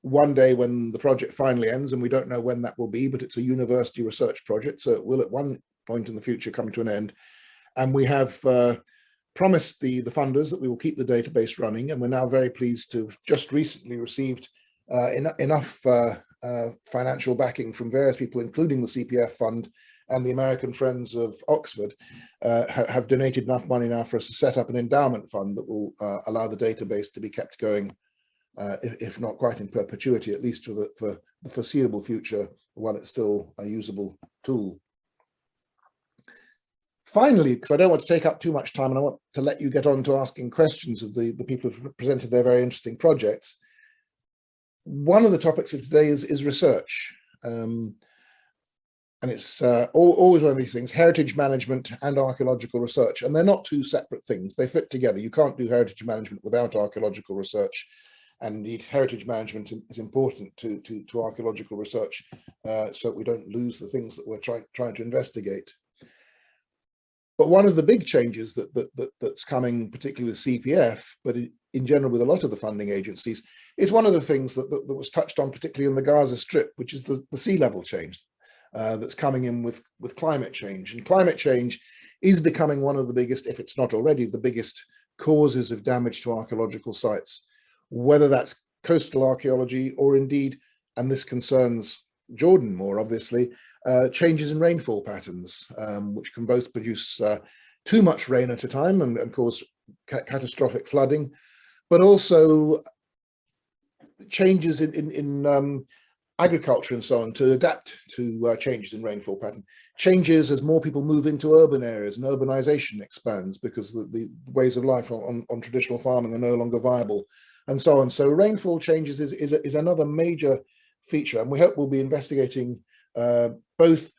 one day when the project finally ends, and we don't know when that will be, but it's a university research project, so it will at one point in the future come to an end. And we have promised the funders that we will keep the database running, and we're now very pleased to have just recently received enough financial backing from various people, including the CPF fund and the American Friends of Oxford, have donated enough money now for us to set up an endowment fund that will allow the database to be kept going, if not quite in perpetuity, at least for the foreseeable future, while it's still a usable tool. Finally, because I don't want to take up too much time and I want to let you get on to asking questions of the people who've presented their very interesting projects, one of the topics of today is research. And it's always one of these things, heritage management and archaeological research, and they're not two separate things. They fit together. You can't do heritage management without archaeological research. And indeed, heritage management is important to archaeological research, so we don't lose the things that we're trying to investigate. But one of the big changes that's coming, particularly with CPF, but in general with a lot of the funding agencies, is one of the things that was touched on, particularly in the Gaza Strip, which is the sea level change that's coming in with climate change. And climate change is becoming one of the biggest, if it's not already the biggest, causes of damage to archaeological sites, whether that's coastal archaeology or indeed, and this concerns Jordan more obviously, changes in rainfall patterns, which can both produce too much rain at a time and cause catastrophic flooding, but also changes in agriculture and so on to adapt to changes in rainfall pattern. Changes as more people move into urban areas and urbanization expands because the ways of life on traditional farming are no longer viable and so on. So rainfall changes is another major feature, and we hope we'll be investigating both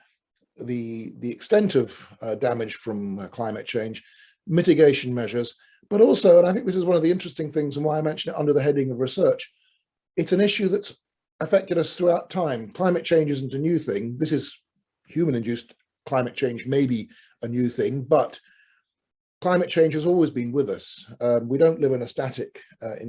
the extent of damage from climate change, mitigation measures, but also, and I think this is one of the interesting things and why I mention it under the heading of research, it's an issue that's affected us throughout time. Climate change isn't a new thing. This is human-induced climate change, may be a new thing, but climate change has always been with us. We don't live in a static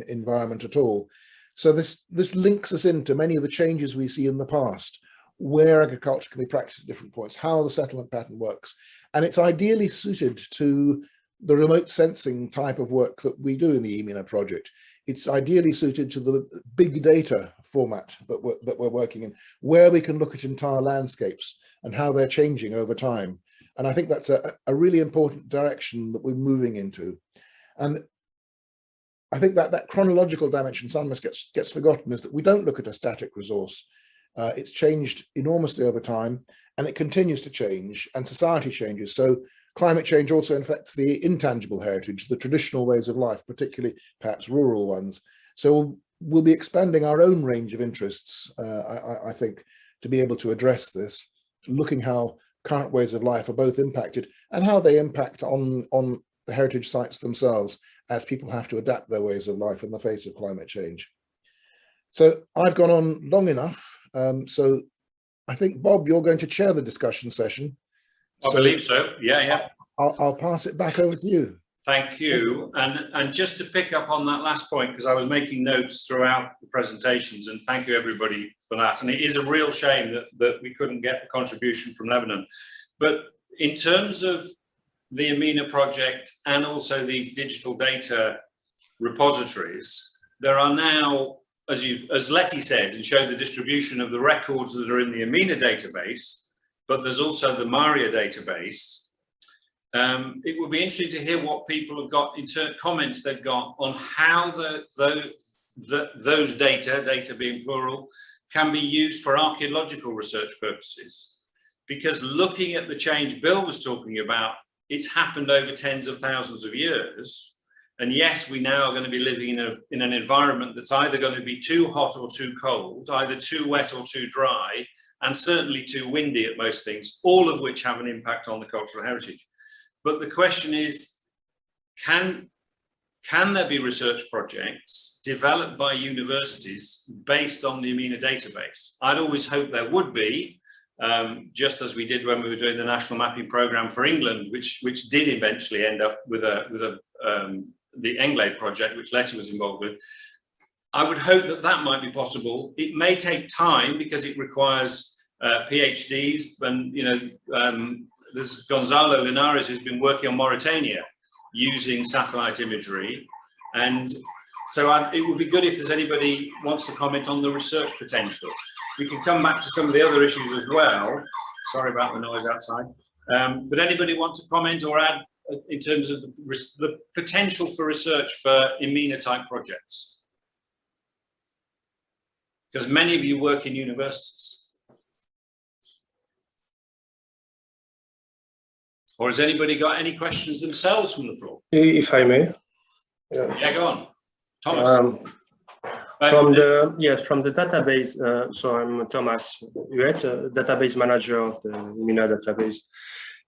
environment at all. So this links us into many of the changes we see in the past, where agriculture can be practiced at different points, how the settlement pattern works. And it's ideally suited to the remote sensing type of work that we do in the Iomina project. It's ideally suited to the big data format that we're working in, where we can look at entire landscapes and how they're changing over time. And I think that's a really important direction that we're moving into. And I think that chronological dimension sometimes gets forgotten, is that we don't look at a static resource. It's changed enormously over time, and it continues to change, and society changes. So climate change also affects the intangible heritage, the traditional ways of life, particularly perhaps rural ones. So we'll be expanding our own range of interests, I think, to be able to address this, looking how current ways of life are both impacted and how they impact on the heritage sites themselves as people have to adapt their ways of life in the face of climate change. So I've gone on long enough. So I think, Bob, you're going to chair the discussion session. I believe so. Yeah. I'll pass it back over to you. Thank you. And just to pick up on that last point, because I was making notes throughout the presentations, and thank you everybody for that. And it is a real shame that we couldn't get the contribution from Lebanon. But in terms of the Amina project and also these digital data repositories, there are now, as Letty said, and showed the distribution of the records that are in the Amina database, but there's also the Maria database. It would be interesting to hear what people have got in comments they've got on how those data being plural, can be used for archaeological research purposes. Because looking at the change Bill was talking about, it's happened over tens of thousands of years. And yes, we now are going to be living in an environment that's either going to be too hot or too cold, either too wet or too dry, and certainly too windy at most things, all of which have an impact on the cultural heritage. But the question is, can there be research projects developed by universities based on the Amina database? I'd always hoped there would be, just as we did when we were doing the national mapping program for England, which did eventually end up with the Englade project, which Letty was involved with. I would hope that might be possible. It may take time because it requires PhDs, and there's Gonzalo Linares who's been working on Mauritania using satellite imagery, and so it would be good if there's anybody wants to comment on the research potential. We can come back to some of the other issues as well. Sorry about the noise outside. But anybody want to comment or add in terms of the potential for research for Iomina type projects? Because many of you work in universities. Or has anybody got any questions themselves from the floor? If I may. Yeah, go on. Thomas. From the database, so I'm Thomas Huet, database manager of the Amina database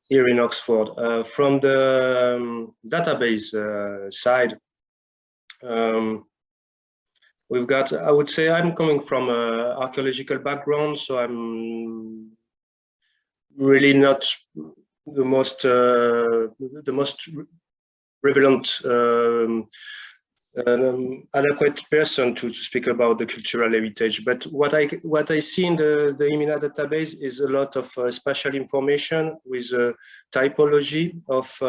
here in Oxford. From the database side, we've got, I would say I'm coming from an archaeological background, so I'm really not the most relevant adequate person to speak about the cultural heritage. But what I see in the Iomina database is a lot of spatial information with a typology of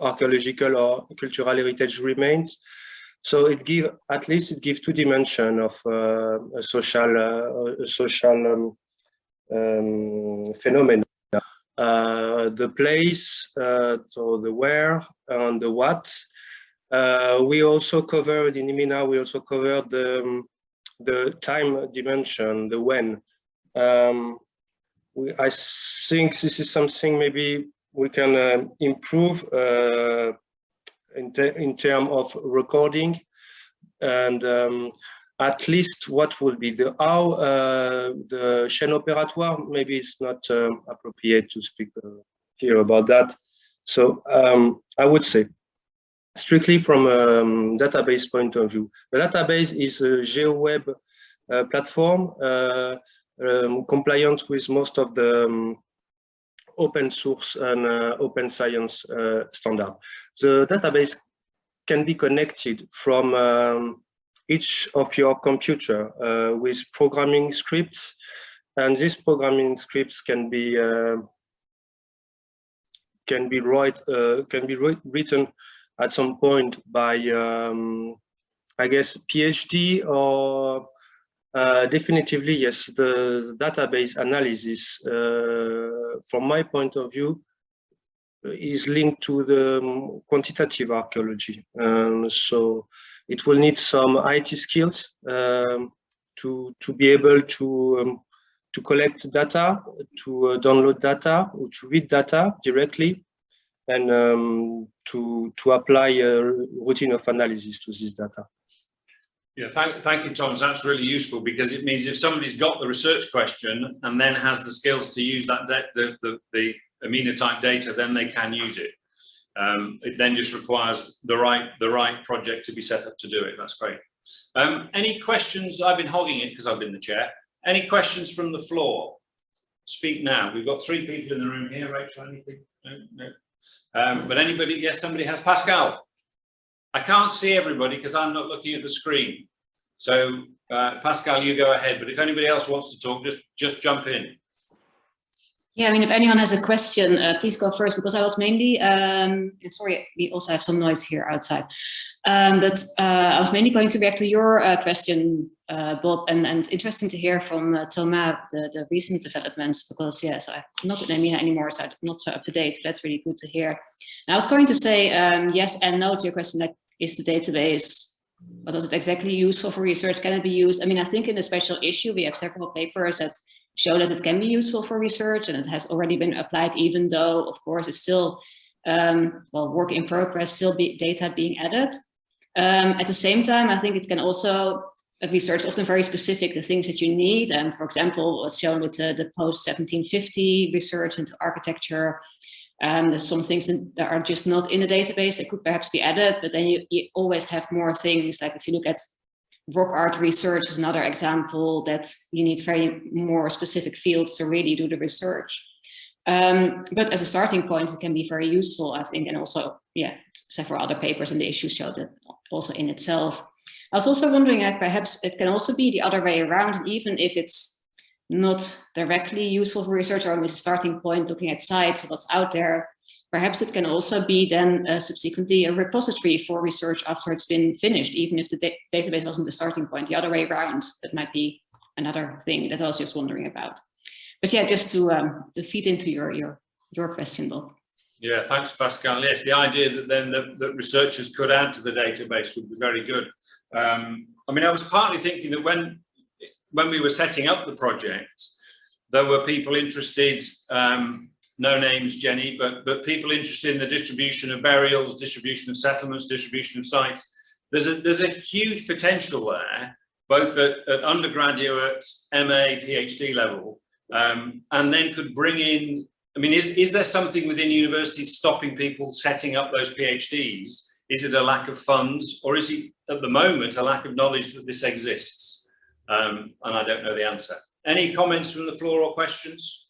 archaeological or cultural heritage remains. So it gives two dimensions of a social phenomenon. The place, so the where and the what. We also covered in Amina, we also covered the time dimension, the when. I think this is something maybe we can improve in terms of recording. And at least what will be the how the chain operatoire. Maybe it's not appropriate to speak here about that. So I would say, strictly from a database point of view, the database is a GeoWeb platform compliant with most of the open source and open science standard. The database can be connected from each of your computer with programming scripts, and these programming scripts can be written at some point by I guess PhD, or definitively yes, the database analysis from my point of view is linked to the quantitative archaeology. So it will need some IT skills to be able to collect data, to download data, or to read data directly, and to apply a routine of analysis to this data. Yeah, thank you, Thomas. That's really useful, because it means if somebody's got the research question and then has the skills to use that the Amina type data, then they can use it. It then just requires the right project to be set up to do it. That's great. Any questions? I've been hogging it because I've been the chair. Any questions from the floor? Speak now. We've got 3 people in the room here. Rachel, anything? No. But anybody? Yes, somebody has. Pascal. I can't see everybody because I'm not looking at the screen. So Pascal, you go ahead. But if anybody else wants to talk, just jump in. Yeah, I mean, if anyone has a question, please go first, because I was mainly, sorry, we also have some noise here outside. But I was mainly going to react to your question, Bob, and it's interesting to hear from Thomas the recent developments, because yes, I'm not in Amina anymore, so I'm not so up to date. So that's really good to hear. And I was going to say yes and no to your question, like, is the database, what is it exactly useful for research? Can it be used? I mean, I think in the special issue, we have several papers that show that it can be useful for research, and it has already been applied, even though, of course, it's still, well, work in progress, still data being added. At the same time, I think it can also, research often very specific, the things that you need. And for example, what's shown with the post-1750 research into architecture, there's some things that are just not in the database that could perhaps be added, but then you always have more things. Like if you look at rock art research is another example that you need very more specific fields to really do the research. But as a starting point, it can be very useful, I think, and also, yeah, several other papers in the issue show that also in itself. I was also wondering, like, perhaps it can also be the other way around, even if it's not directly useful for research, or as a starting point, looking at sites, what's out there. Perhaps it can also be then subsequently a repository for research after it's been finished, even if the database wasn't the starting point. The other way around, that might be another thing that I was just wondering about. But yeah, just to feed into your question, Bob. Yeah, thanks, Pascal. Yes, the idea that then that researchers could add to the database would be very good. I mean, I was partly thinking that when we were setting up the project, there were people interested, no names, Jenny, but people interested in the distribution of burials, distribution of settlements, distribution of sites. There's a huge potential there, both at undergraduate, MA, PhD level, and then could bring in, I mean, is there something within universities stopping people setting up those PhDs? Is it a lack of funds, or is it at the moment a lack of knowledge that this exists? And I don't know the answer. Any comments from the floor or questions?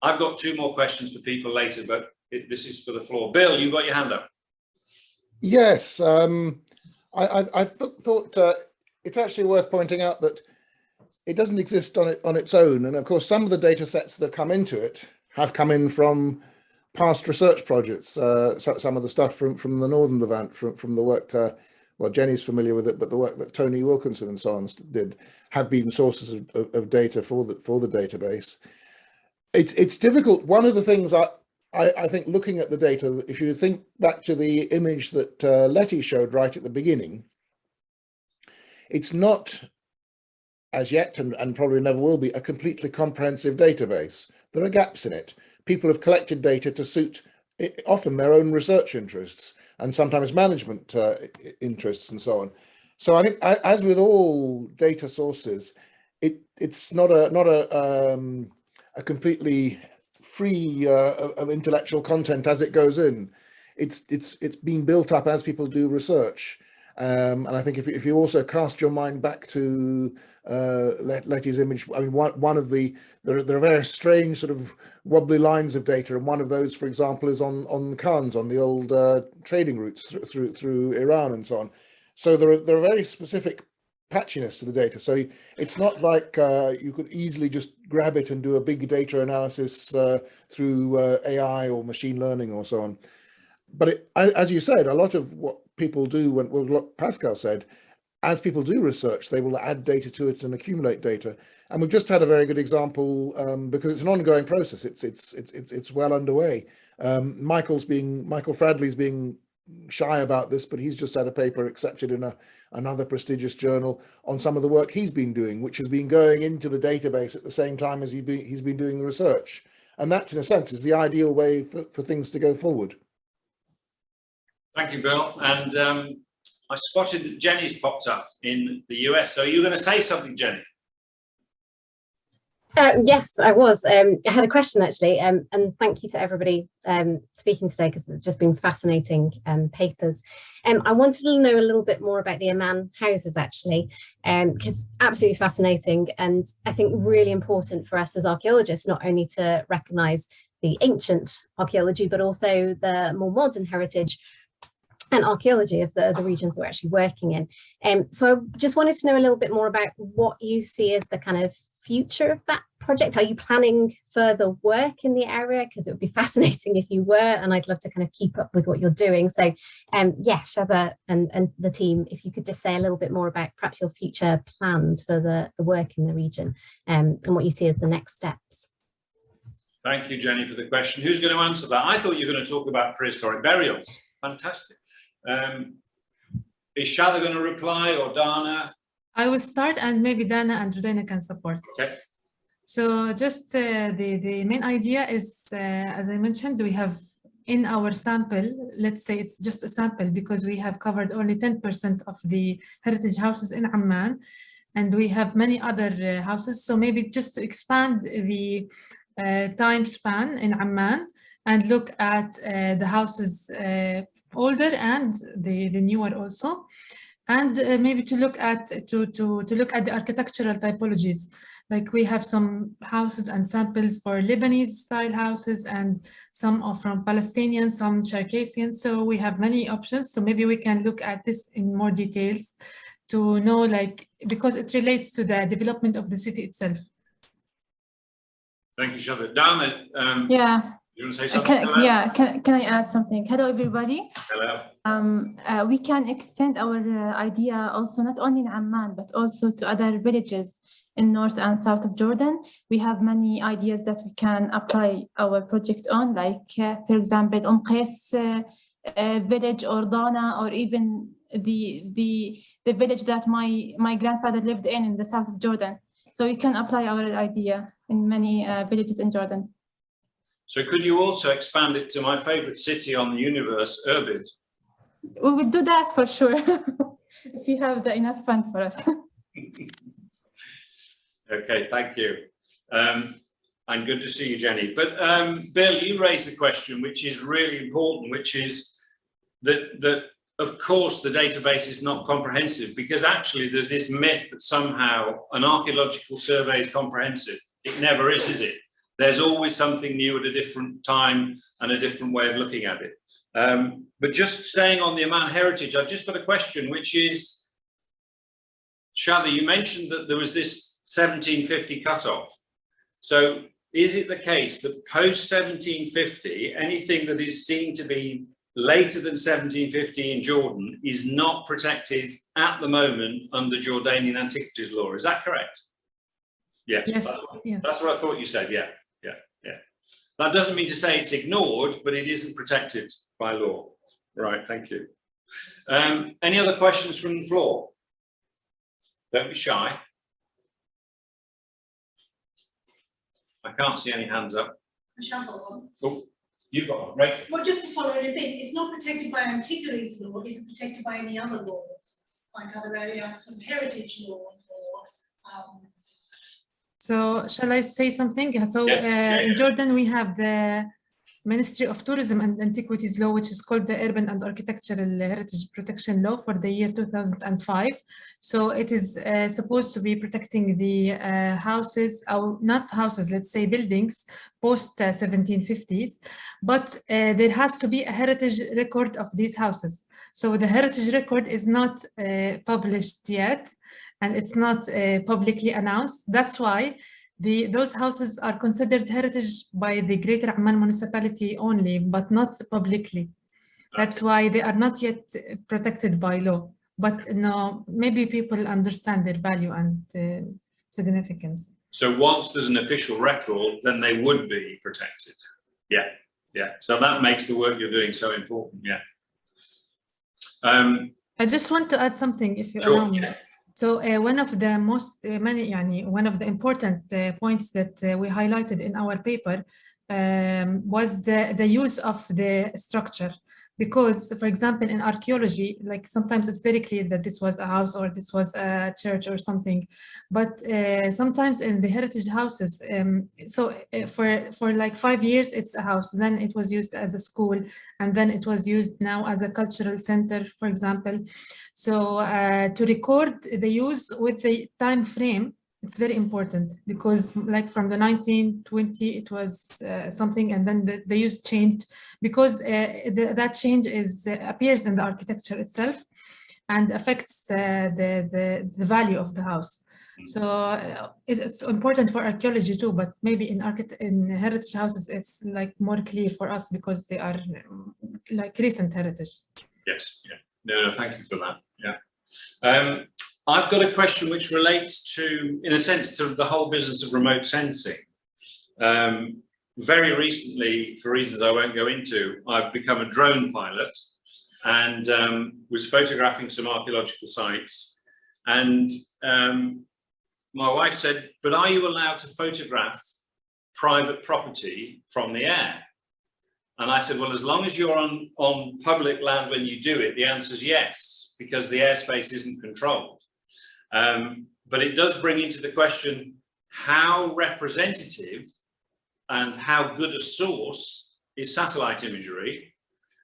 I've got 2 more questions for people later, but this is for the floor. Bill, you've got your hand up. Yes, I thought it's actually worth pointing out that it doesn't exist on its own. And of course, some of the data sets that have come into it have come in from past research projects. Some of the stuff from the Northern Levant, from the work, well, Jenny's familiar with it, but the work that Tony Wilkinson and so on did have been sources of data for the database. It's difficult. One of the things I think, looking at the data, if you think back to the image that Letty showed right at the beginning, it's not as yet, and probably never will be, a completely comprehensive database. There are gaps in it. People have collected data to suit often their own research interests, and sometimes management interests and so on. So I think, as with all data sources, it's not a completely free of intellectual content as it goes in. It's being built up as people do research. And I think if you also cast your mind back to Letty's image, I mean, one of there are very strange sort of wobbly lines of data, and one of those, for example, is on Khans, on the old trading routes through Iran and so on. So there are very specific patchiness to the data. So it's not like you could easily just grab it and do a big data analysis through AI or machine learning or so on. But as you said, a lot of what people do, what Pascal said, as people do research, they will add data to it and accumulate data. And we've just had a very good example because it's an ongoing process. It's well underway. Michael Fradley's being shy about this, but he's just had a paper accepted in another prestigious journal on some of the work he's been doing, which has been going into the database at the same time as he's been doing the research. And that, in a sense, is the ideal way for things to go forward. Thank you, Bill. And I spotted that Jenny's popped up in the US. So you're going to say something, Jenny? Yes, I was. I had a question actually, and thank you to everybody speaking today, because it's just been fascinating papers. I wanted to know a little bit more about the Amman houses actually, because absolutely fascinating, and I think really important for us as archaeologists, not only to recognise the ancient archaeology, but also the more modern heritage and archaeology of the regions that we're actually working in. So I just wanted to know a little bit more about what you see as the kind of future of that project. Are you planning further work in the area? Because it would be fascinating if you were, and I'd love to kind of keep up with what you're doing. So yes, Shaba and the team, if you could just say a little bit more about perhaps your future plans for the work in the region and what you see as the next steps. Thank you, Jenny, for the question. Who's going to answer that? I thought you were going to talk about prehistoric burials. Fantastic. Is Shada going to reply, or Dana? I will start, and maybe Dana and Rodina can support. Okay. So just the main idea is, as I mentioned, we have in our sample, let's say it's just a sample because we have covered only 10% of the heritage houses in Amman, and we have many other houses. So maybe just to expand the time span in Amman and look at the houses older and the newer also, and maybe to look at the architectural typologies. Like we have some houses and samples for Lebanese style houses, and some are from Palestinian, some Circassian. So we have many options. So maybe we can look at this in more details to know, like, because it relates to the development of the city itself. Thank you, Shada. Dana, yeah. You want to say something? Can I add something? Hello, everybody. Hello. We can extend our idea also not only in Amman, but also to other villages in north and south of Jordan. We have many ideas that we can apply our project on, like, for example, Qais village, or Dana, or even the village that my grandfather lived in the south of Jordan. So we can apply our idea in many villages in Jordan. So could you also expand it to my favorite city on the universe, Irbid? We will do that for sure, if you have enough fund for us. Okay, thank you. And good to see you, Jenny. But Bill, you raised the question, which is really important, which is that of course, the database is not comprehensive, because actually there's this myth that somehow an archaeological survey is comprehensive. It never is it? There's always something new at a different time and a different way of looking at it. But just staying on the Amman heritage, I've just got a question, which is, Shada, you mentioned that there was this 1750 cutoff. So is it the case that post 1750, anything that is seen to be later than 1750 in Jordan is not protected at the moment under Jordanian antiquities law? Is that correct? Yeah. Yes. That's what I thought you said. Yeah. That doesn't mean to say it's ignored, but it isn't protected by law. Right, thank you. Any other questions from the floor? Don't be shy. I can't see any hands up. Oh, you've got one, Rachel. Well, just to follow the thing, it's not protected by antiquities law, is it protected by any other laws? like are there some heritage laws or So shall I say something? Yeah, so Yes. in Jordan, we have the Ministry of Tourism and Antiquities Law, which is called the Urban and Architectural Heritage Protection Law for the year 2005. So it is supposed to be protecting the houses, or not houses, let's say buildings, post 1750s, but there has to be a heritage record of these houses. So the heritage record is not published yet, and it's not publicly announced. That's why those houses are considered heritage by the Greater Amman municipality only, but not publicly. That's why they are not yet protected by law. But no, maybe people understand their value and significance. So once there's an official record, then they would be protected. Yeah, yeah. So that makes the work you're doing so important. Yeah. I just want to add something, if you Sure, allow me. yeah. So one of the one of the important points that we highlighted in our paper was the use of the structure. Because, for example, in archaeology, like sometimes it's very clear that this was a house or this was a church or something, but sometimes in the heritage houses, for like 5 years it's a house, then it was used as a school, and then it was used now as a cultural center, for example. So to record the use with the time frame, it's very important, because like from the 1920 it was something, and then the use changed, because that change appears in the architecture itself and affects the value of the house. So it's important for archaeology too, but maybe in heritage houses it's like more clear for us because they are like recent heritage. Yes, yeah. No, thank you for that. Yeah. I've got a question which relates to, in a sense, to the whole business of remote sensing. Very recently, for reasons I won't go into, I've become a drone pilot and was photographing some archaeological sites. And my wife said, "But are you allowed to photograph private property from the air?" And I said, "Well, as long as you're on public land when you do it, the answer is yes, because the airspace isn't controlled." But it does bring into the question how representative and how good a source is satellite imagery.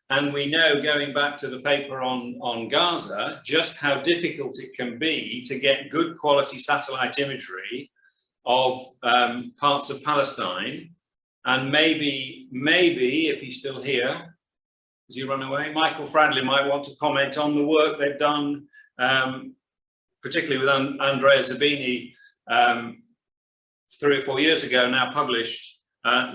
And we know, going back to the paper on Gaza, just how difficult it can be to get good quality satellite imagery of parts of Palestine. And maybe if he's still here, has he run away? Michael Fradley might want to comment on the work they've done, particularly with Andrea Zabini, 3 or 4 years ago, now published,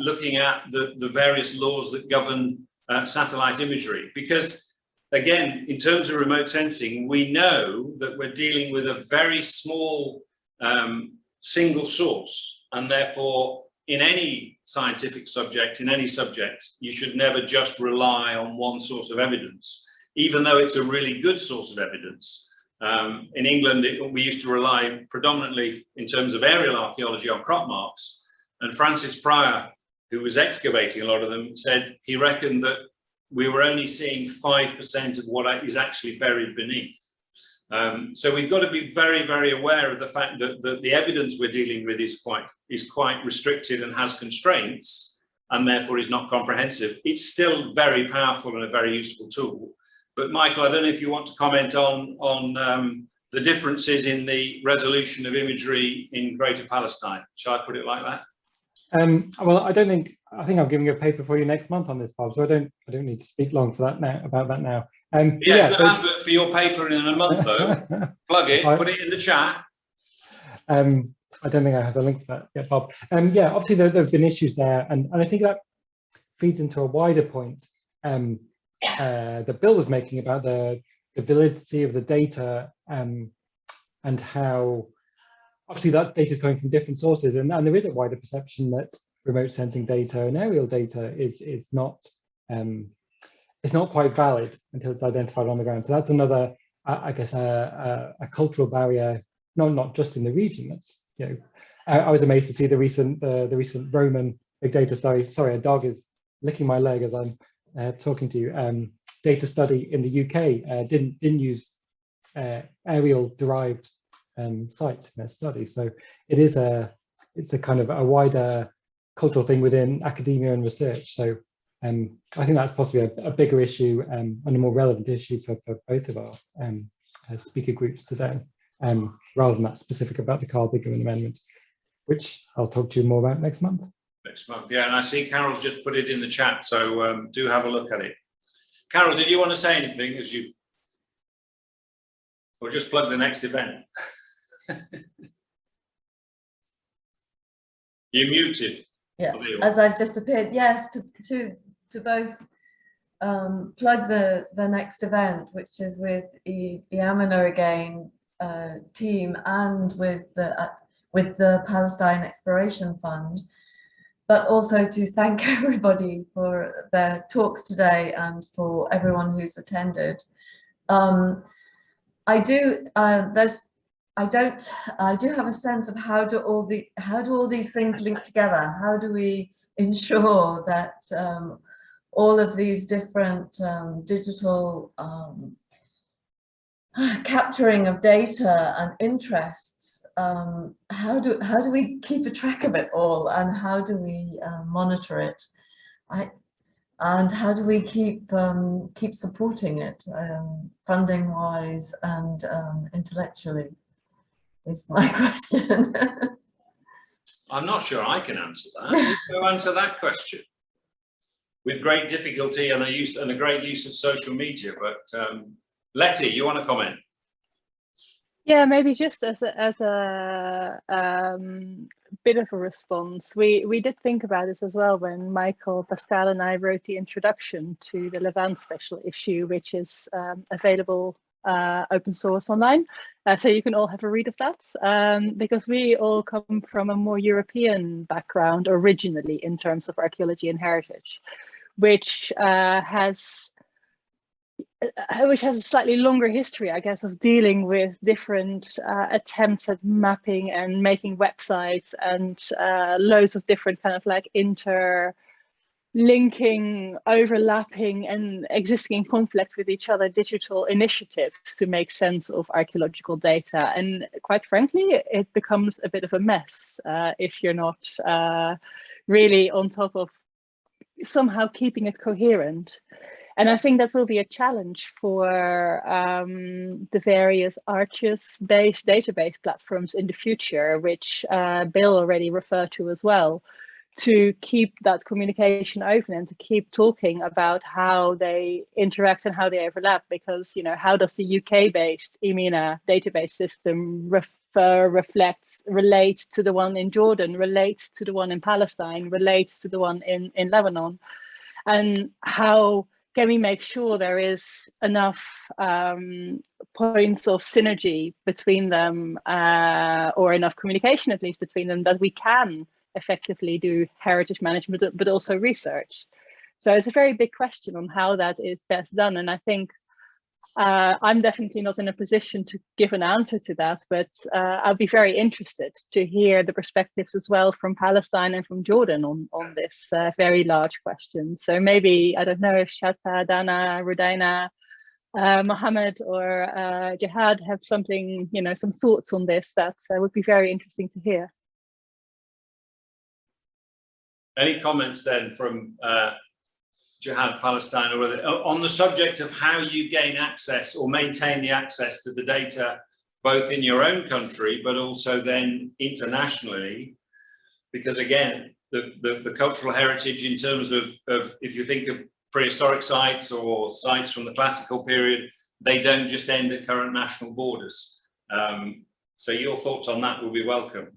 looking at the various laws that govern satellite imagery. Because again, in terms of remote sensing, we know that we're dealing with a very small single source, and therefore in any scientific subject, in any subject, you should never just rely on one source of evidence, even though it's a really good source of evidence. In England, we used to rely predominantly in terms of aerial archaeology on crop marks, and Francis Pryor, who was excavating a lot of them, said he reckoned that we were only seeing 5% of what is actually buried beneath. So we've got to be very, very aware of the fact that the evidence we're dealing with is quite restricted and has constraints, and therefore is not comprehensive. It's still very powerful and a very useful tool. But Michael, I don't know if you want to comment on the differences in the resolution of imagery in Greater Palestine. Shall I put it like that? Well, I think I'm giving you a paper for you next month on this, Bob. So I don't need to speak long for that now about that now. Yeah, good advert for your paper in a month though. Plug it, put it in the chat. I don't think I have the link for that yet, Bob. Yeah, obviously there have been issues there, and I think that feeds into a wider point that Bill was making about the validity of the data, and how obviously that data is coming from different sources, and there is a wider perception that remote sensing data and aerial data is not quite valid until it's identified on the ground. So that's another, I guess, a cultural barrier, not just in the region. That's, you know, I was amazed to see the recent Roman big data study. Sorry, a dog is licking my leg as I'm talking to you. Data study in the UK didn't use aerial derived sites in their study. So it's a kind of a wider cultural thing within academia and research. So I think that's possibly a bigger issue and a more relevant issue for both of our speaker groups today, rather than that specific about the Carl Bingham Amendment, which I'll talk to you more about next month. Next month, yeah, and I see Carol's just put it in the chat, so do have a look at it. Carol, did you want to say anything as you, or just plug the next event? You're muted. Yeah, as I've just appeared, yes, to both plug the next event, which is with Iomina again team and with the Palestine Exploration Fund, but also to thank everybody for their talks today and for everyone who's attended. I do have a sense of how do all these things link together? How do we ensure that all of these different digital capturing of data and interests, how do we keep a track of it all, and how do we monitor it? And how do we keep supporting it, funding wise and intellectually? Is my question. I'm not sure I can answer that. You go answer that question with great difficulty and a great use of social media. But Letty, you want to comment? Yeah, maybe just as a bit of a response. We did think about this as well when Michael, Pascal, and I wrote the introduction to the Levant special issue, which is available open source online, so you can all have a read of that, because we all come from a more European background originally in terms of archaeology and heritage, which has a slightly longer history, I guess, of dealing with different attempts at mapping and making websites and loads of different kind of like interlinking, overlapping and existing in conflict with each other digital initiatives to make sense of archaeological data. And quite frankly, it becomes a bit of a mess if you're not really on top of somehow keeping it coherent. And I think that will be a challenge for the various ArchIS-based database platforms in the future, which Bill already referred to as well, to keep that communication open and to keep talking about how they interact and how they overlap. Because, you know, how does the UK-based Amina database system relate to the one in Jordan, relate to the one in Palestine, relate to the one in Lebanon? And how can we make sure there is enough points of synergy between them, or enough communication at least between them, that we can effectively do heritage management, but also research? So it's a very big question on how that is best done. And I think I'm definitely not in a position to give an answer to that, but I'll be very interested to hear the perspectives as well from Palestine and from Jordan on this very large question. So maybe, I don't know if Shata, Dana, Rudaina, Mohammed or Jihad have something, you know, some thoughts on this that would be very interesting to hear. Any comments then from Jihad, Palestine, or on the subject of how you gain access or maintain the access to the data, both in your own country, but also then internationally? Because again, the cultural heritage in terms of if you think of prehistoric sites or sites from the classical period, they don't just end at current national borders. So your thoughts on that will be welcome.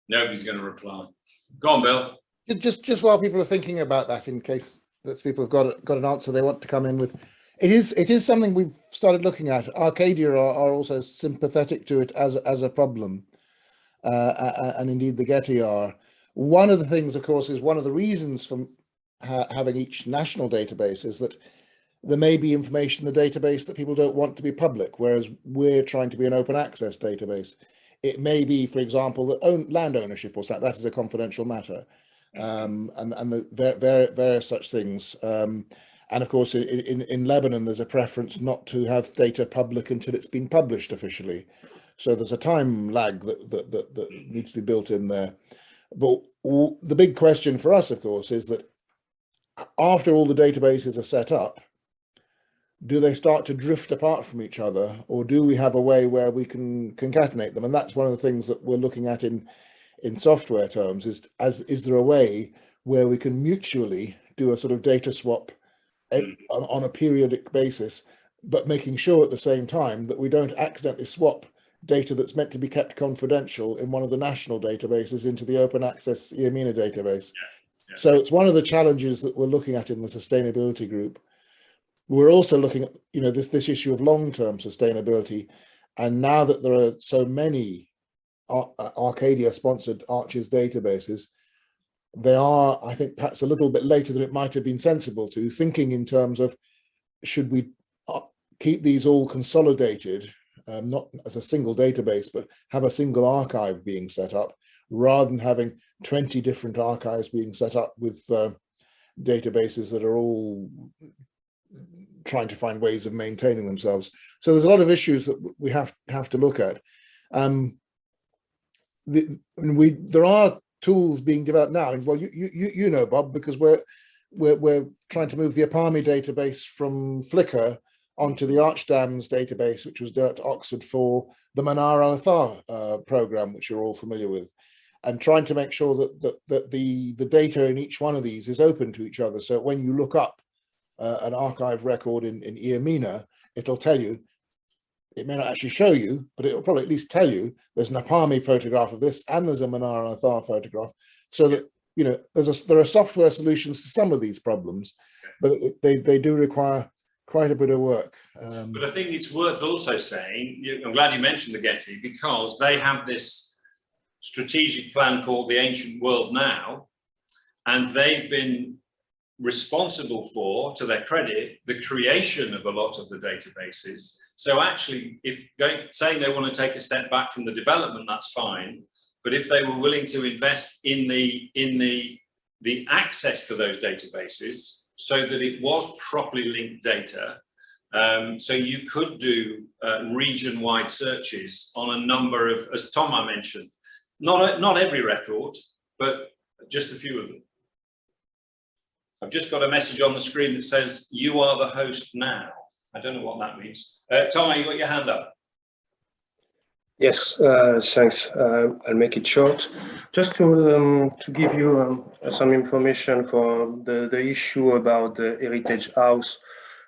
Nobody's going to reply. Go on, Bill. Just while people are thinking about that, in case that people have got an answer they want to come in with, it is something we've started looking at. Arcadia are also sympathetic to it as a problem, and indeed the Getty are. One of the things, of course, is one of the reasons from having each national database is that there may be information in the database that people don't want to be public, whereas we're trying to be an open access database. It may be, for example, that land ownership or something, that is a confidential matter. and the various such things. And of course, in Lebanon, there's a preference not to have data public until it's been published officially. So there's a time lag that needs to be built in there. But the big question for us, of course, is that after all the databases are set up, do they start to drift apart from each other, or do we have a way where we can concatenate them? And that's one of the things that we're looking at in software terms, is there a way where we can mutually do a sort of data swap on a periodic basis, but making sure at the same time that we don't accidentally swap data that's meant to be kept confidential in one of the national databases into the open access Iomina database. So it's one of the challenges that we're looking at in the sustainability group. We're also looking at, you know, this issue of long-term sustainability. And now that there are so many Arcadia-sponsored Arches databases, they are, I think, perhaps a little bit later than it might have been sensible to, thinking in terms of, should we keep these all consolidated, not as a single database, but have a single archive being set up, rather than having 20 different archives being set up with databases that are all trying to find ways of maintaining themselves. So there's a lot of issues that we have to look at. There are tools being developed now, and well, you know, Bob, because we're trying to move the APAMI database from Flickr onto the Archdams database, which was at Oxford for the Manar al-Athar program, which you're all familiar with, and trying to make sure that the data in each one of these is open to each other. So when you look up an archive record in Iomina, it'll tell you. It may not actually show you, but it'll probably at least tell you there's an APAMI photograph of this and there's a Manar al-Athar photograph, so that, you know, there are software solutions to some of these problems, but they do require quite a bit of work. But I think it's worth also saying, I'm glad you mentioned the Getty, because they have this strategic plan called the Ancient World Now, and they've been responsible for, to their credit, the creation of a lot of the databases. So actually, if saying they want to take a step back from the development, that's fine. But if they were willing to invest in the access to those databases so that it was properly linked data, so you could do region-wide searches on a number of, as Tom mentioned, not every record, but just a few of them. I've just got a message on the screen that says, "You are the host now." I don't know what that means. Tom, you got your hand up? Yes, thanks. I'll make it short. Just to give you some information for the issue about the heritage house.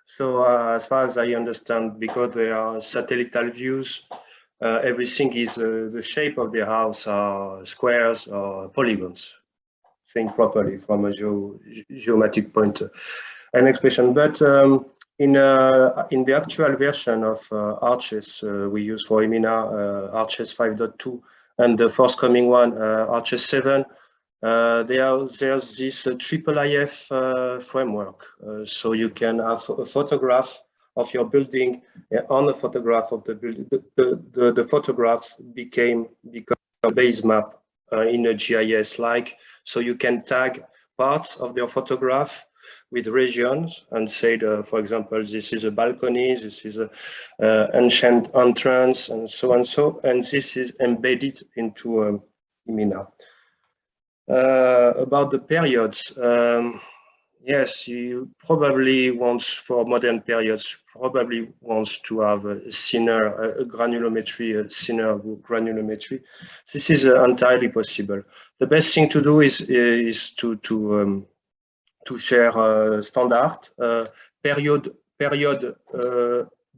So as far as I understand, because they are satellite views, everything is the shape of the house are squares or polygons. Think properly from a geometric point and expression. But in the actual version of Arches we use for Amina, Arches 5.2, and the forthcoming one, Arches 7, there's this IIIF framework. So you can have a photograph of your building on a photograph of the building. The photograph become a base map in a GIS, so you can tag parts of your photograph with regions and say, for example, this is a balcony, this is a ancient entrance, and so on. And this is embedded into Amina. About the periods, yes, you probably wants, for modern periods, probably wants to have a thinner granulometry, a thinner granulometry. This is entirely possible. The best thing to do is to share standard period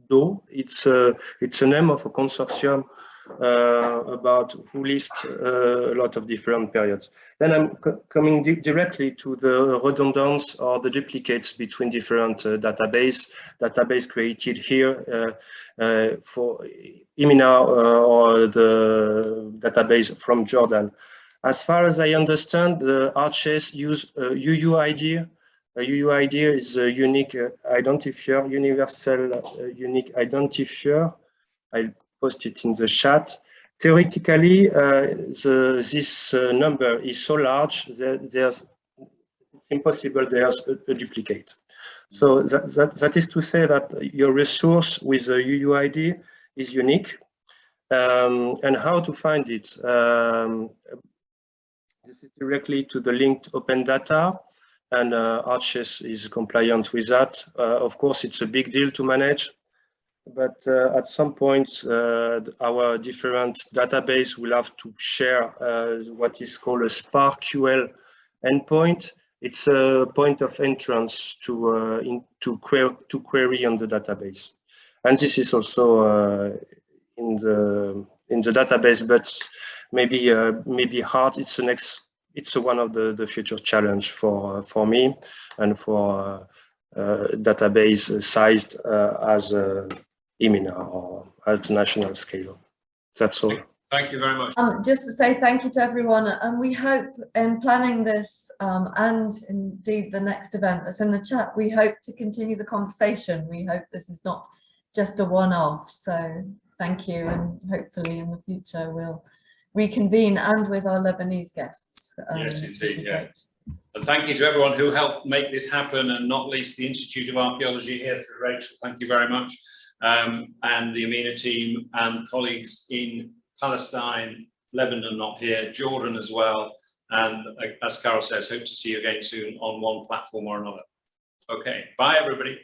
DO. It's a name of a consortium about who lists a lot of different periods. Then I'm coming directly to the redundance or the duplicates between different database created here for Amina or the database from Jordan. As far as I understand, the Arches use UUID. UUID is a unique identifier, universal unique identifier. I'll post it in the chat. theoretically, this number is so large that it's impossible there's a duplicate. So that is to say that your resource with the UUID is unique. And how to find it? This is directly to the linked open data, and Arches is compliant with that. Of course, it's a big deal to manage, but at some point, our different database will have to share what is called a SparkQL endpoint. It's a point of entrance to query on the database, and this is also in the database, but maybe hard. It's one of the future challenge for me and for database sized as EAMENA or at national scale. That's all. Thank you very much. Just to say thank you to everyone, and we hope in planning this and indeed the next event that's in the chat, we hope to continue the conversation. We hope this is not just a one-off. So thank you, and hopefully in the future we'll reconvene and with our Lebanese guests. Yes, indeed, yeah. And thank you to everyone who helped make this happen, and not least the Institute of Archaeology here through Rachel. Thank you very much. And the Amina team and colleagues in Palestine, Lebanon not here, Jordan as well. And as Carol says, hope to see you again soon on one platform or another. Okay, bye everybody.